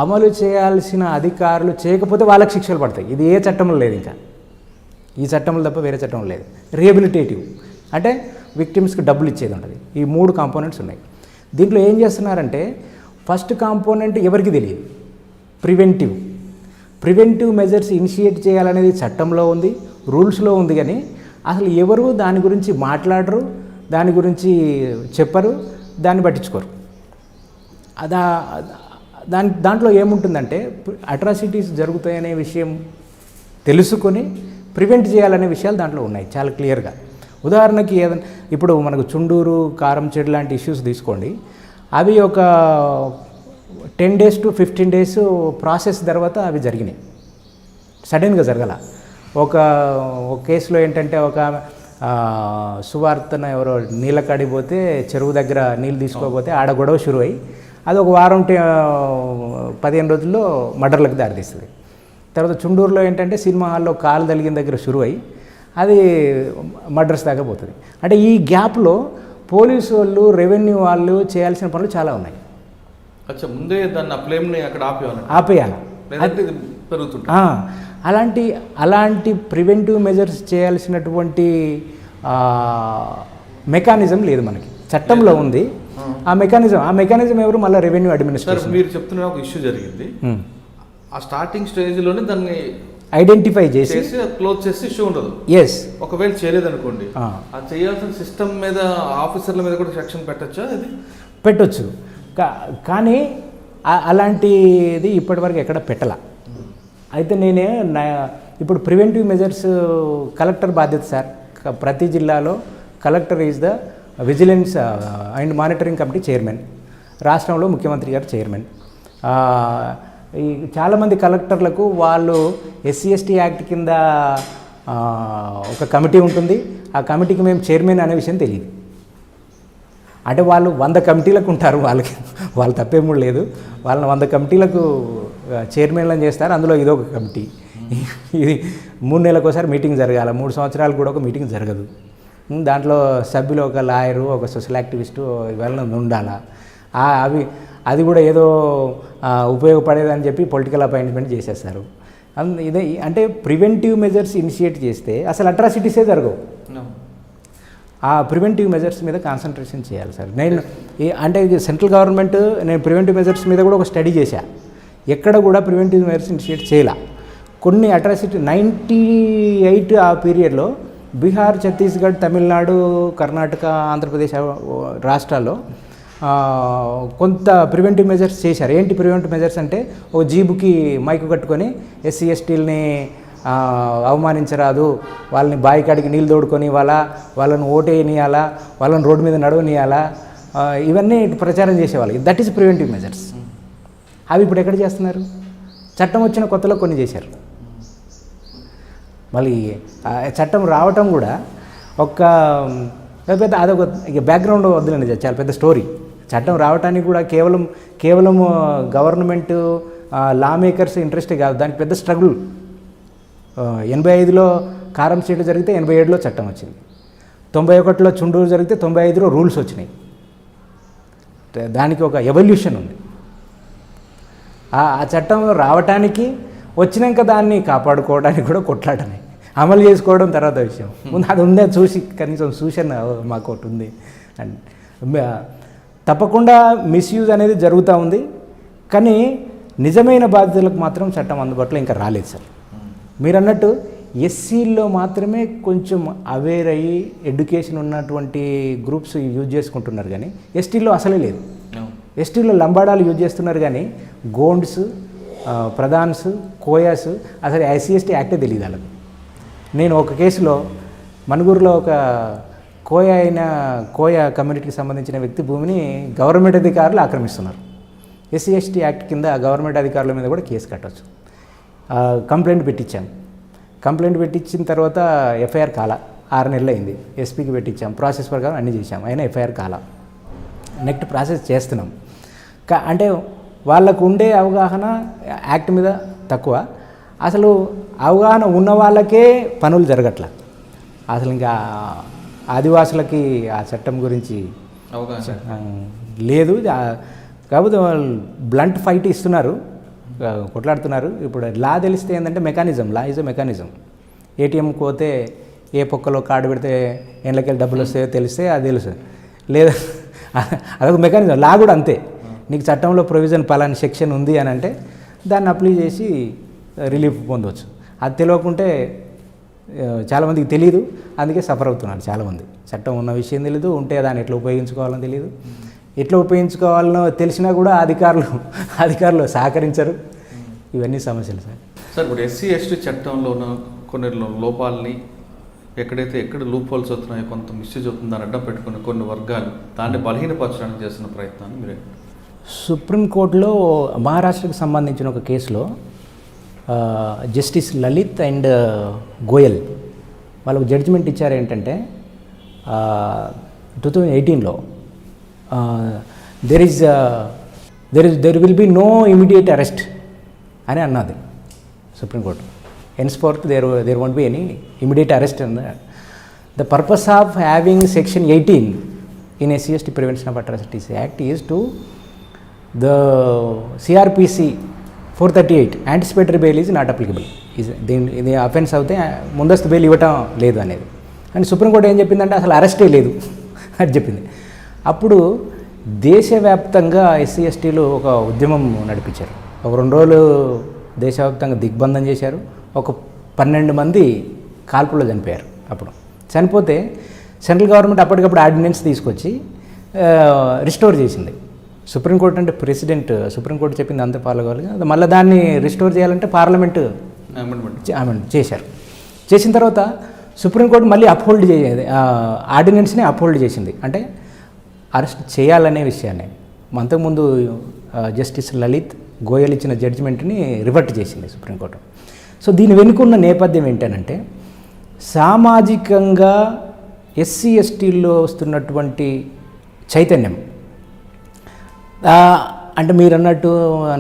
అమలు చేయాల్సిన అధికారులు చేయకపోతే వాళ్ళకి శిక్షలు పడతాయి. ఇది ఏ చట్టంలో లేదు, ఇంకా ఈ చట్టంలో తప్ప వేరే చట్టంలో లేదు. రిహాబిలిటేటివ్ అంటే విక్టిమ్స్కి డబ్బులు ఇచ్చేది ఉంటుంది. ఈ 3 కాంపోనెంట్స్ ఉన్నాయి. దీంట్లో ఏం చేస్తున్నారంటే, ఫస్ట్ కాంపోనెంట్ ఎవరికి తెలియదు, ప్రివెంటివ్ మెజర్స్ ఇనిషియేట్ చేయాలనేది చట్టంలో ఉంది, రూల్స్లో ఉంది. కానీ అసలు ఎవరు దాని గురించి మాట్లాడరు, దాని గురించి చెప్పరు, దాన్ని పట్టించుకోరు. దాంట్లో ఏముంటుందంటే, అట్రాసిటీస్ జరుగుతాయనే విషయం తెలుసుకొని ప్రివెంట్ చేయాలనే విషయాలు దాంట్లో ఉన్నాయి చాలా క్లియర్గా. ఉదాహరణకి ఏదైనా ఇప్పుడు మనకు చుండూరు, కారంచేడు లాంటి ఇష్యూస్ తీసుకోండి. అవి ఒక 10 days to 15 days ప్రాసెస్ తర్వాత అవి జరిగినాయి, సడన్గా జరగల. ఒక కేసులో ఏంటంటే, ఒక సువార్తన ఎవరో నీళ్ళ కాడిపోతే చెరువు దగ్గర నీళ్ళు తీసుకోకపోతే ఆడ గొడవ షురు అయ్యి అది ఒక వారం 15 రోజుల్లో మర్డర్లకు దారితీస్తుంది. తర్వాత చుండూరులో ఏంటంటే, సినిమా హాల్లో కాలు తగిలిన దగ్గర షురు అయ్యి అది మర్డర్స్ దాకా పోతుంది. అంటే ఈ గ్యాప్లో పోలీసు వాళ్ళు, రెవెన్యూ వాళ్ళు చేయాల్సిన పనులు చాలా ఉన్నాయి. ముందే దాన్ని అక్కడ ఆపేయాలి. అలాంటి ప్రివెంటివ్ మెజర్స్ చేయాల్సినటువంటి మెకానిజం లేదు మనకి, చట్టంలో ఉంది ఆ మెకానిజం ఎవరు? మళ్ళీ రెవెన్యూ అడ్మినిస్ట్రేషన్. మీరు చెప్తున్న ఒక ఇష్యూ జరిగింది, ఆ స్టార్టింగ్ స్టేజ్లోనే దాన్ని ఐడెంటిఫై చేసి క్లోజ్ చేసి ఇష్యూ ఉండదు. ఎస్, ఒకవేళ చేయలేదనుకోండి, అది చేయాల్సిన సిస్టమ్ మీద, ఆఫీసర్ల మీద కూడా సెక్షన్ పెట్టచ్చా? అది పెట్టొచ్చు, కానీ అలాంటిది ఇప్పటివరకు ఎక్కడ పెట్టాల. అయితే ఇప్పుడు ప్రివెంటివ్ మెజర్స్ కలెక్టర్ బాధ్యత సార్. ప్రతి జిల్లాలో collector is the vigilance and monitoring committee chairman, రాష్ట్రంలో ముఖ్యమంత్రి గారు చైర్మన్. ఈ చాలామంది కలెక్టర్లకు వాళ్ళు ఎస్సీ ఎస్టీ యాక్ట్ కింద ఒక కమిటీ ఉంటుంది. ఆ కమిటీకి మేము చైర్మన్ అనే విషయం తెలియదు. అంటే వాళ్ళు 100 కమిటీలకు ఉంటారు, వాళ్ళు తప్పేమూ లేదు. వాళ్ళని 100 కమిటీలకు చైర్మన్లను చేస్తారు. అందులో ఇదొక కమిటీ. ఇది 3 నెలలకు ఒకసారి మీటింగ్ జరగాలి, 3 సంవత్సరాలకు కూడా ఒక మీటింగ్ జరగదు. దాంట్లో సభ్యులు ఒక లాయరు, ఒక సోషల్ యాక్టివిస్టు ఇవాళ ఉండాలా. అది కూడా ఏదో ఉపయోగపడేదని చెప్పి పొలిటికల్ అపాయింట్మెంట్ చేసేస్తారు. ఇదే అంటే ప్రివెంటివ్ మెజర్స్ ఇనిషియేట్ చేస్తే అసలు అట్రాసిటీసే జరగవు. ఆ ప్రివెంటివ్ మెజర్స్ మీద కాన్సన్ట్రేషన్ చేయాలి సార్. నేను అంటే సెంట్రల్ గవర్నమెంట్, నేను ప్రివెంటివ్ మెజర్స్ మీద కూడా ఒక స్టడీ చేశా. ఎక్కడ కూడా ప్రివెంటివ్ మెజర్స్ ఇనిషియేట్ చేయాల. కొన్ని అట్రాసిటీ 98 ఆ పీరియడ్లో బీహార్, ఛత్తీస్గఢ్, తమిళనాడు, కర్ణాటక, ఆంధ్రప్రదేశ్ రాష్ట్రాల్లో కొంత ప్రివెంటివ్ మెజర్స్ చేశారు. ఏంటి ప్రివెంటివ్ మెజర్స్ అంటే, ఓ జీబుకి మైకు కట్టుకొని ఎస్సీ ఎస్టీలని అవమానించరాదు, వాళ్ళని బాయికాడికి నీళ్ళు తోడుకొని వాళ్ళని ఓటేయనియాలా, వాళ్ళని రోడ్డు మీద నడవనియాలా, ఇవన్నీ ప్రచారం చేసేవాళ్ళు. That is preventive measures. అవి ఇప్పుడు ఎక్కడ చేస్తున్నారు? చట్టం వచ్చిన కొత్తలో కొన్ని చేశారు. మళ్ళీ చట్టం రావటం కూడా ఒక పెద్ద అదొక బ్యాక్గ్రౌండ్ వద్దులండి, చాలా పెద్ద స్టోరీ. చట్టం రావటానికి కూడా కేవలం గవర్నమెంట్ లా మేకర్స్ ఇంట్రెస్టే కాదు, దానికి పెద్ద స్ట్రగుల్. 85లో కారం సీట్లు జరిగితే 87లో చట్టం వచ్చింది. 91లో చుండూరు జరిగితే 95లో రూల్స్ వచ్చినాయి. దానికి ఒక ఎవల్యూషన్ ఉంది. ఆ చట్టం రావటానికి, వచ్చినాక దాన్ని కాపాడుకోవడానికి కూడా కొట్లాటనే, అమలు చేసుకోవడం తర్వాత విషయం. ముందు అది ఉందే చూసి, కనీసం సూచన మాకు ఒకటి ఉంది. అండ్ తప్పకుండా మిస్యూజ్ అనేది జరుగుతూ ఉంది. కానీ నిజమైన బాధితులకు మాత్రం చట్టం అందుబాటులో ఇంకా రాలేదు సార్. మీరు అన్నట్టు ఎస్సీల్లో మాత్రమే కొంచెం అవేర్ అయ్యి ఎడ్యుకేషన్ ఉన్నటువంటి గ్రూప్స్ యూజ్ చేసుకుంటున్నారు, కానీ ఎస్టీల్లో అసలే లేదు. ఎస్టీలో లంబాడాలు యూజ్ చేస్తున్నారు, కానీ గోండ్స్, ప్రధాన్స్, కోయాస్ అసలు ఎస్సీ ఎస్టీ యాక్టే తెలియదు వాళ్ళకి. నేను ఒక కేసులో మనుగూరులో ఒక కోయ కమ్యూనిటీకి సంబంధించిన వ్యక్తి భూమిని గవర్నమెంట్ అధికారులు ఆక్రమిస్తున్నారు. ఎస్సీ ఎస్టీ యాక్ట్ కింద గవర్నమెంట్ అధికారుల మీద కూడా కేసు కట్టవచ్చు. కంప్లైంట్ పెట్టించిన తర్వాత ఎఫ్ఐఆర్ కాల 6 నెలలు అయింది. ఎస్పీకి పెట్టించాం, ప్రాసెస్ ప్రకారం అన్నీ చేశాం, అయినా ఎఫ్ఐఆర్ కాల. నెక్స్ట్ ప్రాసెస్ చేస్తున్నాం. అంటే వాళ్ళకు ఉండే అవగాహన యాక్ట్ మీద తక్కువ. అసలు అవగాహన ఉన్న వాళ్ళకే పనులు జరగట్లా. అసలు ఇంకా ఆదివాసులకి ఆ చట్టం గురించి అవగాహన లేదు. కాకపోతే వాళ్ళు బ్లంట్ ఫైట్ ఇస్తున్నారు, కొట్లాడుతున్నారు. ఇప్పుడు లా తెలిస్తే ఏంటంటే mechanism, law is a mechanism. ఏటీఎంకి పోతే ఏ పొక్కలో కార్డు పెడితే ఎండ్లకెళ్ళి డబ్బులు వస్తాయో తెలిస్తే అది తెలుసు, లేదా అదొక మెకానిజం. లా కూడా అంతే. నీకు చట్టంలో ప్రొవిజన్ పలాని సెక్షన్ ఉంది అని అంటే దాన్ని అప్లై చేసి రిలీఫ్ పొందవచ్చు. అది తెలియకుంటే చాలామందికి తెలియదు, అందుకే సఫర్ అవుతున్నారు చాలామంది. చట్టం ఉన్న విషయం తెలియదు, ఉంటే దాన్ని ఎట్లా ఉపయోగించుకోవాలని తెలియదు. ఎట్లా ఉపయోగించుకోవాలనో తెలిసినా కూడా అధికారులు సహకరించరు. ఇవన్నీ సమస్యలు సార్. ఇప్పుడు ఎస్సీ ఎస్టీ చట్టంలో ఉన్న కొన్ని లోపాలని ఎక్కడ లూప్ హోల్స్ అవుతున్నాయో, కొంత మిస్యూజ్ అవుతుందని అడ్డం పెట్టుకుని కొన్ని వర్గాలు దాన్ని బలహీనపరచడానికి చేస్తున్న ప్రయత్నాన్ని మీరే. సుప్రీంకోర్టులో మహారాష్ట్రకు సంబంధించిన ఒక కేసులో జస్టిస్ లలిత్ అండ్ గోయల్ వాళ్ళకు జడ్జిమెంట్ ఇచ్చారు. ఏంటంటే 2018లో there will be no immediate arrest అని అన్నది సుప్రీంకోర్టు. henceforth there won't be any immediate arrest. The purpose of having section 18 in SC/ST Prevention of Atrocities Act is to the CRPC 438 anticipatory bail is not applicable. ఇది offence అవుతే ముందస్తు bail ఇవ్వటం లేదు అనేది. And supreme court ఏం చెప్పిందంటే అసలు అరెస్టే లేదు అని చెప్పింది. అప్పుడు దేశవ్యాప్తంగా ఎస్సీ ఎస్టీలు ఒక ఉద్యమం నడిపించారు. ఒక 2 రోజులు దేశవ్యాప్తంగా దిగ్బంధం చేశారు. ఒక 12 మంది కాల్పుల్లో చనిపోయారు. అప్పుడు చనిపోతే సెంట్రల్ గవర్నమెంట్ అప్పటికప్పుడు ఆర్డినెన్స్ తీసుకొచ్చి రిస్టోర్ చేసింది. సుప్రీంకోర్టు అంటే ప్రెసిడెంట్, సుప్రీంకోర్టు చెప్పింది అంతే పాల్గొవాలి. మళ్ళీ దాన్ని రిస్టోర్ చేయాలంటే పార్లమెంటు అమెండ్మెంట్ చేశారు. చేసిన తర్వాత సుప్రీంకోర్టు మళ్ళీ అప్హోల్డ్ ఆర్డినెన్స్ని అప్హోల్డ్ చేసింది. అంటే అరెస్ట్ చేయాలనే విషయాన్ని అంతకుముందు జస్టిస్ లలిత్ గోయల్ ఇచ్చిన జడ్జిమెంట్ని రివర్ట్ చేసింది సుప్రీంకోర్టు. సో దీని వెనుకున్న నేపథ్యం ఏంటంటే సామాజికంగా ఎస్సీ ఎస్టీల్లో వస్తున్నటువంటి చైతన్యం, అంటే మీరు అన్నట్టు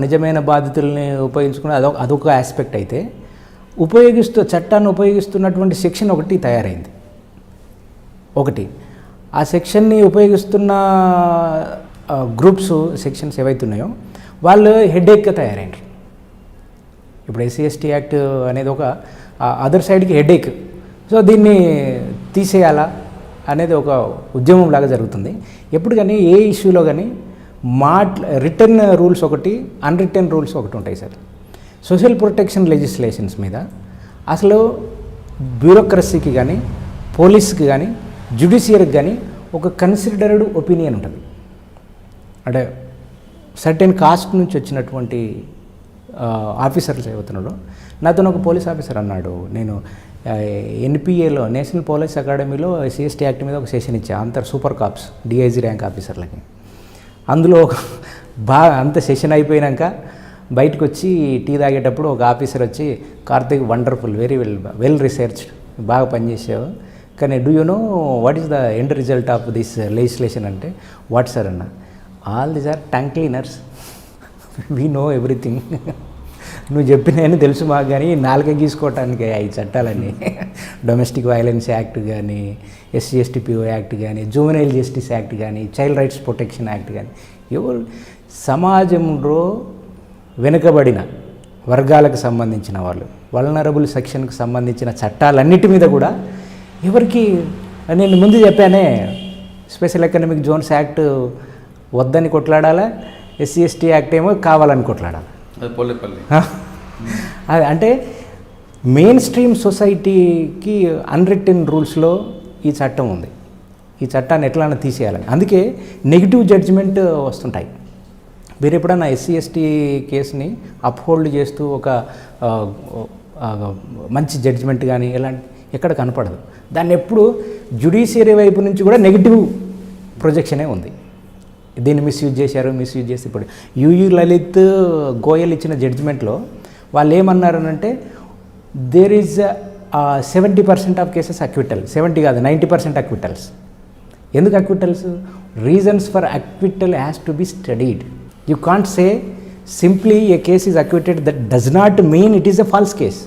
నిజమైన బాధితుల్ని ఉపయోగించుకునే అదొక ఆస్పెక్ట్ అయితే, చట్టాన్ని ఉపయోగిస్తున్నటువంటి సెక్షన్ ఒకటి తయారైంది. ఆ సెక్షన్ని ఉపయోగిస్తున్న గ్రూప్స్, సెక్షన్స్ ఏవైతే ఉన్నాయో వాళ్ళు హెడేక్గా తయారైనారు. ఇప్పుడు ఎస్సీ ఎస్టీ యాక్ట్ అనేది ఒక అదర్ సైడ్కి హెడేక్. సో దీన్ని తీసేయాలా అనేది ఒక ఉద్యమం లాగా జరుగుతుంది. ఎప్పుడు కానీ ఏ ఇష్యూలో కానీ రిటర్న్ రూల్స్ ఒకటి, అన్రిటర్న్ రూల్స్ ఒకటి ఉంటాయి సార్. సోషల్ ప్రొటెక్షన్ లెజిస్లేషన్స్ మీద అసలు బ్యూరోక్రసీకి కానీ, పోలీస్కి కానీ, జ్యుడిషియరీకి కానీ ఒక కన్సిడర్డ్ ఒపీనియన్ ఉంటుంది. అంటే సర్టెన్ కాస్ట్ నుంచి వచ్చినటువంటి ఆఫీసర్స్ ఏమవుతున్నాడో, నాతో ఒక పోలీస్ ఆఫీసర్ అన్నాడు, నేను ఎన్పిఏలో నేషనల్ పోలీస్ అకాడమీలో ఎస్సీ యాక్ట్ మీద ఒక సెషన్ ఇచ్చా, అంత సూపర్ కాప్స్ డిఐజీ ర్యాంక్ ఆఫీసర్లకి. అందులో అంత సెషన్ అయిపోయాక బయటకు వచ్చి టీ తాగేటప్పుడు ఒక ఆఫీసర్ వచ్చి, Karthik wonderful, very well researched, బాగా పనిచేసావు, కానీ do you know what is the end result of this legislation అంటే, వాట్ సార్ అన్న, all these are tongue cleaners, we know everything, నువ్వు చెప్పినాయని తెలుసు మాకు, కానీ నాలుక గీసుకోవటానికి ఈ చట్టాలన్నీ, డొమెస్టిక్ వైలెన్స్ యాక్ట్ కానీ, ఎస్సీ ఎస్టీ పిఓ యాక్ట్ కానీ, జూవెనైల్ జస్టిస్ యాక్ట్ కానీ, చైల్డ్ రైట్స్ ప్రొటెక్షన్ యాక్ట్ కానీ, ఎవరు సమాజంలో వెనుకబడిన వర్గాలకు సంబంధించిన వాళ్ళు, వల్నరబుల్ సెక్షన్కి సంబంధించిన చట్టాలన్నిటి మీద కూడా ఎవరికి, నేను ముందు చెప్పానే, స్పెషల్ ఎకనామిక్ జోన్స్ యాక్ట్ వద్దని కొట్లాడాలా, ఎస్సీ ఎస్టీ యాక్ట్ ఏమో కావాలని కొట్లాడాలి. అది అంటే మెయిన్ స్ట్రీమ్ సొసైటీకి అన్రిటెన్ రూల్స్లో ఈ చట్టం ఉంది. ఈ చట్టాన్ని ఎట్లా తీసేయాలని, అందుకే నెగిటివ్ జడ్జిమెంట్ వస్తుంటాయి. మీరు ఎప్పుడన్నా ఎస్సీ ఎస్టీ కేసుని అప్హోల్డ్ చేస్తూ ఒక మంచి జడ్జిమెంట్ కానీ ఎలాంటి ఎక్కడ కనపడదు. దాన్ని ఎప్పుడు జ్యుడిషియరీ వైపు నుంచి కూడా నెగిటివ్ ప్రొజెక్షనే ఉంది. దీన్ని మిస్యూజ్ చేసి ఇప్పుడు యుయు లలిత్ గోయల్ ఇచ్చిన జడ్జిమెంట్లో వాళ్ళు ఏమన్నారనంటే, there is 70% of cases acquittal, 70 కాదు 90% అక్విటల్స్. ఎందుకు acquittals? Reasons for acquittal has to be studied. You can't say simply a case is acquitted, that does not mean it is a false case.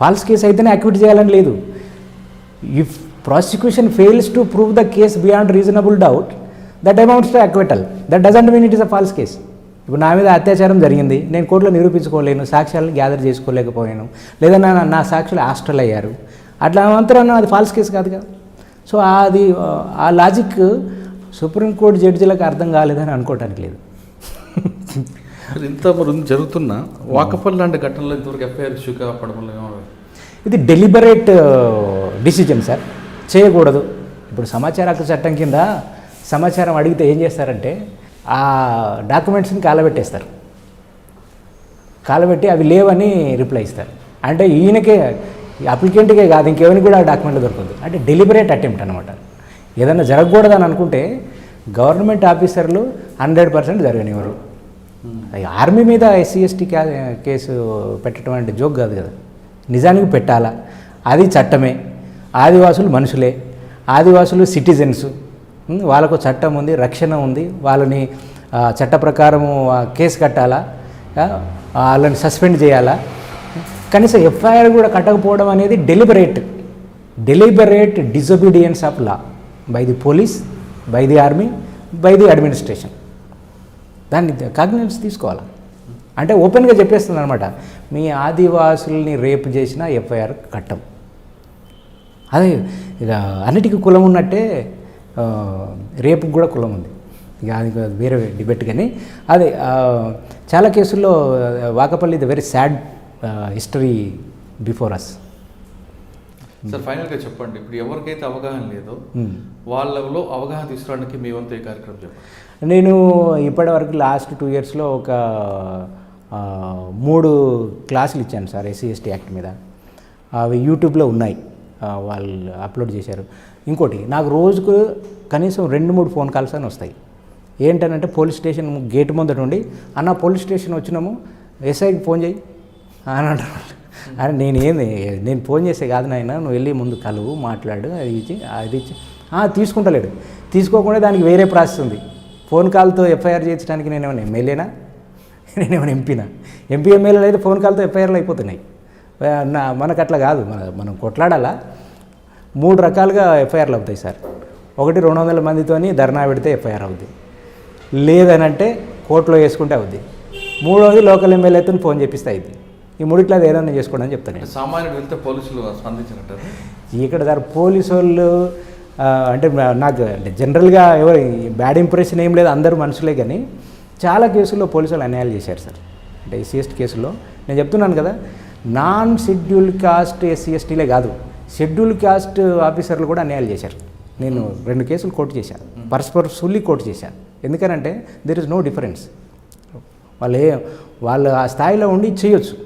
False case అయితేనే acquit చేయాలని లేదు. If prosecution fails to prove the case beyond reasonable doubt, that amounts to acquittal. That doesn't mean it is a false case. ఇప్పుడు నా మీద అత్యాచారం జరిగింది, నేను కోర్టులో నిరూపించుకోలేను, సాక్ష్యాలను గ్యాదర్ చేసుకోలేకపోయాను, లేదా నా సాక్షులు హాస్టల్ అయ్యారు, అట్లా మాత్రం అది ఫాల్స్ కేసు కాదు కదా. సో అది ఆ లాజిక్ సుప్రీంకోర్టు జడ్జిలకు అర్థం కాలేదని అనుకోవటానికి లేదు. ఇంత మరి జరుగుతున్న వాకపల్లి లాంటి ఘటనలో ఇంతవరకు ఎఫ్ఐఆర్ ఇష్యూ కావడం ఇది డెలిబరేట్ డిసిజన్ సార్, చేయకూడదు. ఇప్పుడు సమాచార హక్కు చట్టం కింద సమాచారం అడిగితే ఏం చేస్తారంటే, ఆ డాక్యుమెంట్స్ని కాలబెట్టేస్తారు, కాలబెట్టి అవి లేవని రిప్లై ఇస్తారు. అంటే ఈయనకే, అప్లికెంట్కే కాదు ఇంకెవరికి కూడా ఆ డాక్యుమెంట్లు దొరుకుతుంది. అంటే డెలిబరేట్ అటెంప్ట్ అనమాట. ఏదైనా జరగకూడదని అనుకుంటే గవర్నమెంట్ ఆఫీసర్లు 100% జరగనివ్వరు. ఆర్మీ మీద ఎస్సీ ఎస్టీ కేసు పెట్టడం అంటే జోక్ కాదు కదా, నిజానికి పెట్టాలా, అది చట్టమే. ఆదివాసులు మనుషులే, ఆదివాసులు సిటిజన్స్, వాళ్ళకు చట్టం ఉంది, రక్షణ ఉంది, వాళ్ళని చట్ట ప్రకారము కేసు కట్టాలా, వాళ్ళని సస్పెండ్ చేయాలా, కనీసం ఎఫ్ఐఆర్ కూడా కట్టకపోవడం అనేది deliberate disobedience of law by the police, by the army, by the administration. దాన్ని కాగ్నిజెన్స్ తీసుకోవాలి. అంటే ఓపెన్గా చెప్పేస్తుంది అనమాట, మీ ఆదివాసుల్ని రేపు చేసిన ఎఫ్ఐఆర్ కట్టం. అదే ఇక అన్నిటికీ కులం ఉన్నట్టే రేపుకి కూడా కులం ఉంది. ఇక అది వేరే డిబేట్. కానీ అదే చాలా కేసుల్లో వాకపల్లి ఇది very sad history before us. Sir ఫైనల్గా చెప్పండి, ఇప్పుడు ఎవరికైతే అవగాహన లేదో వాళ్ళలో అవగాహన తీసుకురావడానికి మీ వంతు ఈ కార్యక్రమం చెప్పండి. నేను ఇప్పటివరకు లాస్ట్ 2 yearsలో ఒక 3 క్లాసులు ఇచ్చాను సార్ ఎస్సీ ఎస్టీ యాక్ట్ మీద. అవి యూట్యూబ్లో ఉన్నాయి, వాళ్ళు అప్లోడ్ చేశారు. ఇంకోటి, నాకు రోజుకు కనీసం 2-3 ఫోన్ కాల్స్ అని వస్తాయి. ఏంటనంటే పోలీస్ స్టేషన్ గేట్ ముందట ఉండి, అన్న పోలీస్ స్టేషన్ వచ్చినాము, ఎస్ఐకి ఫోన్ చేయి అని అంటారు. అని నేను ఫోన్ చేస్తే కాదు నాయన, నువ్వు వెళ్ళి ముందు కలువు మాట్లాడు, అది ఇచ్చి తీసుకుంటలేడు. తీసుకోకుండా దానికి వేరే ప్రాసెస్ ఉంది. ఫోన్ కాల్తో ఎఫ్ఐఆర్ చేయించడానికి నేనేమైనా ఎమ్మెల్యేనా, నేనేమైనా ఎంపీ ఎమ్మెల్యేలు అయితే ఫోన్ కాల్తో ఎఫ్ఐఆర్లు అయిపోతున్నాయి. మనకు అట్లా కాదు, మనం కొట్లాడాలా. 3 రకాలుగా ఎఫ్ఐఆర్లు అవుతాయి సార్. ఒకటి 200 మందితోని ధర్నా పెడితే ఎఫ్ఐఆర్ అవుద్ది, లేదనంటే కోర్టులో వేసుకుంటే అవుద్ది. 3వది లోకల్ ఎమ్మెల్యేతో ఫోన్ చేపిస్తే అయింది. ఈ 3 అది ఏదైనా చేసుకోండి అని చెప్తాను. సామాన్యుడు వెళ్తే పోలీసులు స్పందించినట్టు ఇక్కడ సార్ పోలీసు వాళ్ళు అంటే నాకు అంటే జనరల్గా ఎవరు బ్యాడ్ ఇంప్రెషన్ ఏం లేదు, అందరూ మనుషులే. కానీ చాలా కేసుల్లో పోలీసు వాళ్ళు అన్యాయాలు చేశారు సార్. అంటే ఎస్సీ కేసులో నేను చెప్తున్నాను కదా, నాన్ షెడ్యూల్ కాస్ట్ ఎస్సీ ఎస్టీలే కాదు, షెడ్యూల్ కాస్ట్ ఆఫీసర్లు కూడా అన్యాయాలు చేశారు. నేను 2 కేసులు కోర్టు చేశాను, పర్పస్ఫుల్లీ కోర్టు చేశాను. ఎందుకనంటే దెర్ ఇస్ నో డిఫరెన్స్. వాళ్ళు ఆ స్థాయిలో ఉండి చేయొచ్చు.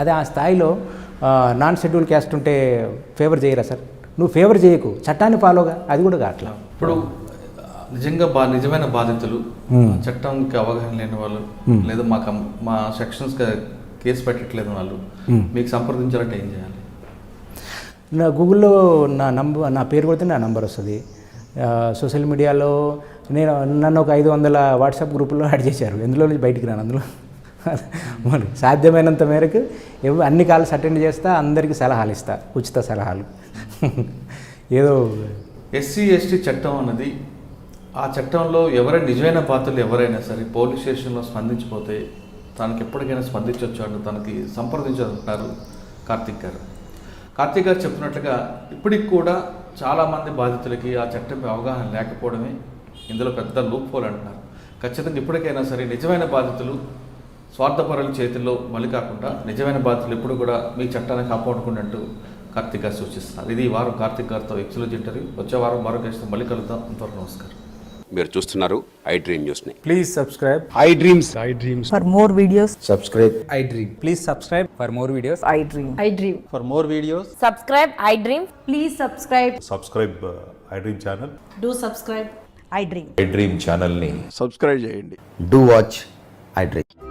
అదే ఆ స్థాయిలో నాన్ షెడ్యూల్ క్యాస్ట్ ఉంటే ఫేవర్ చేయరా సార్? నువ్వు ఫేవర్ చేయకు, చట్టాన్ని ఫాలోగా, అది కూడా కావట్లా. ఇప్పుడు నిజంగా నిజమైన బాధితులు, చట్టంకి అవగాహన లేని వాళ్ళు, లేదా మా సెక్షన్స్ కేసు పెట్టట్లేదు వాళ్ళు, మీకు సంప్రదించాలంటే ఏం చేయాలి? నా గూగుల్లో నా పేరు కొడితే నా నంబర్ వస్తుంది. సోషల్ మీడియాలో నన్ను ఒక 500 వాట్సాప్ గ్రూపుల్లో యాడ్ చేశారు. ఎందులో నుంచి బయటికి రాను. అందులో మరి సాధ్యమైనంత మేరకు అన్ని కాల్స్ అటెండ్ చేస్తా, అందరికీ సలహాలు ఇస్తా, ఉచిత సలహాలు. ఏదో ఎస్సీ ఎస్టీ చట్టం అన్నది, ఆ చట్టంలో ఎవరైనా నిజమైన బాధితులు ఎవరైనా సరే పోలీస్ స్టేషన్లో స్పందించిపోతే తనకి ఎప్పటికైనా స్పందించవచ్చు అని తనకి సంప్రదించాలంటున్నారు కార్తీక్ గారు. కార్తీక్ గారు చెప్తున్నట్లుగా ఇప్పటికి కూడా చాలామంది బాధితులకి ఆ చట్టంపై అవగాహన లేకపోవడమే ఇందులో పెద్ద లూప్ హోల్ అంటున్నారు. ఖచ్చితంగా ఇప్పటికైనా సరే నిజమైన బాధితులు స్వార్థపరుల చేతుల్లో బలి కాకుండా నిజమైన బాధితులు ఎప్పుడు కూడా మీ చట్టాన్ని కాపాడుకున్నట్టు కార్తీక్ గారు సూచిస్తున్నారు. ఇది ఈ వారం కార్తీక్ గారితో ఎక్స్క్లూజివ్ ఇంటర్వ్యూ. వచ్చే వారం మరో కేసుతో మళ్ళీ కలుద్దాం. అంతవరకు నమస్కారం. మీరు చూస్తున్నారు ఐ డ్రీమ్ న్యూస్ని. Please subscribe. I dreams. For more videos, Subscribe. I Dream. Please subscribe for more videos. I dream. I dream. For more videos. Subscribe, I dream. Please subscribe. Subscribe I dream channel. Do subscribe. I dream. I dream ఛానల్ని subscribe చేయండి. Do watch I Dream.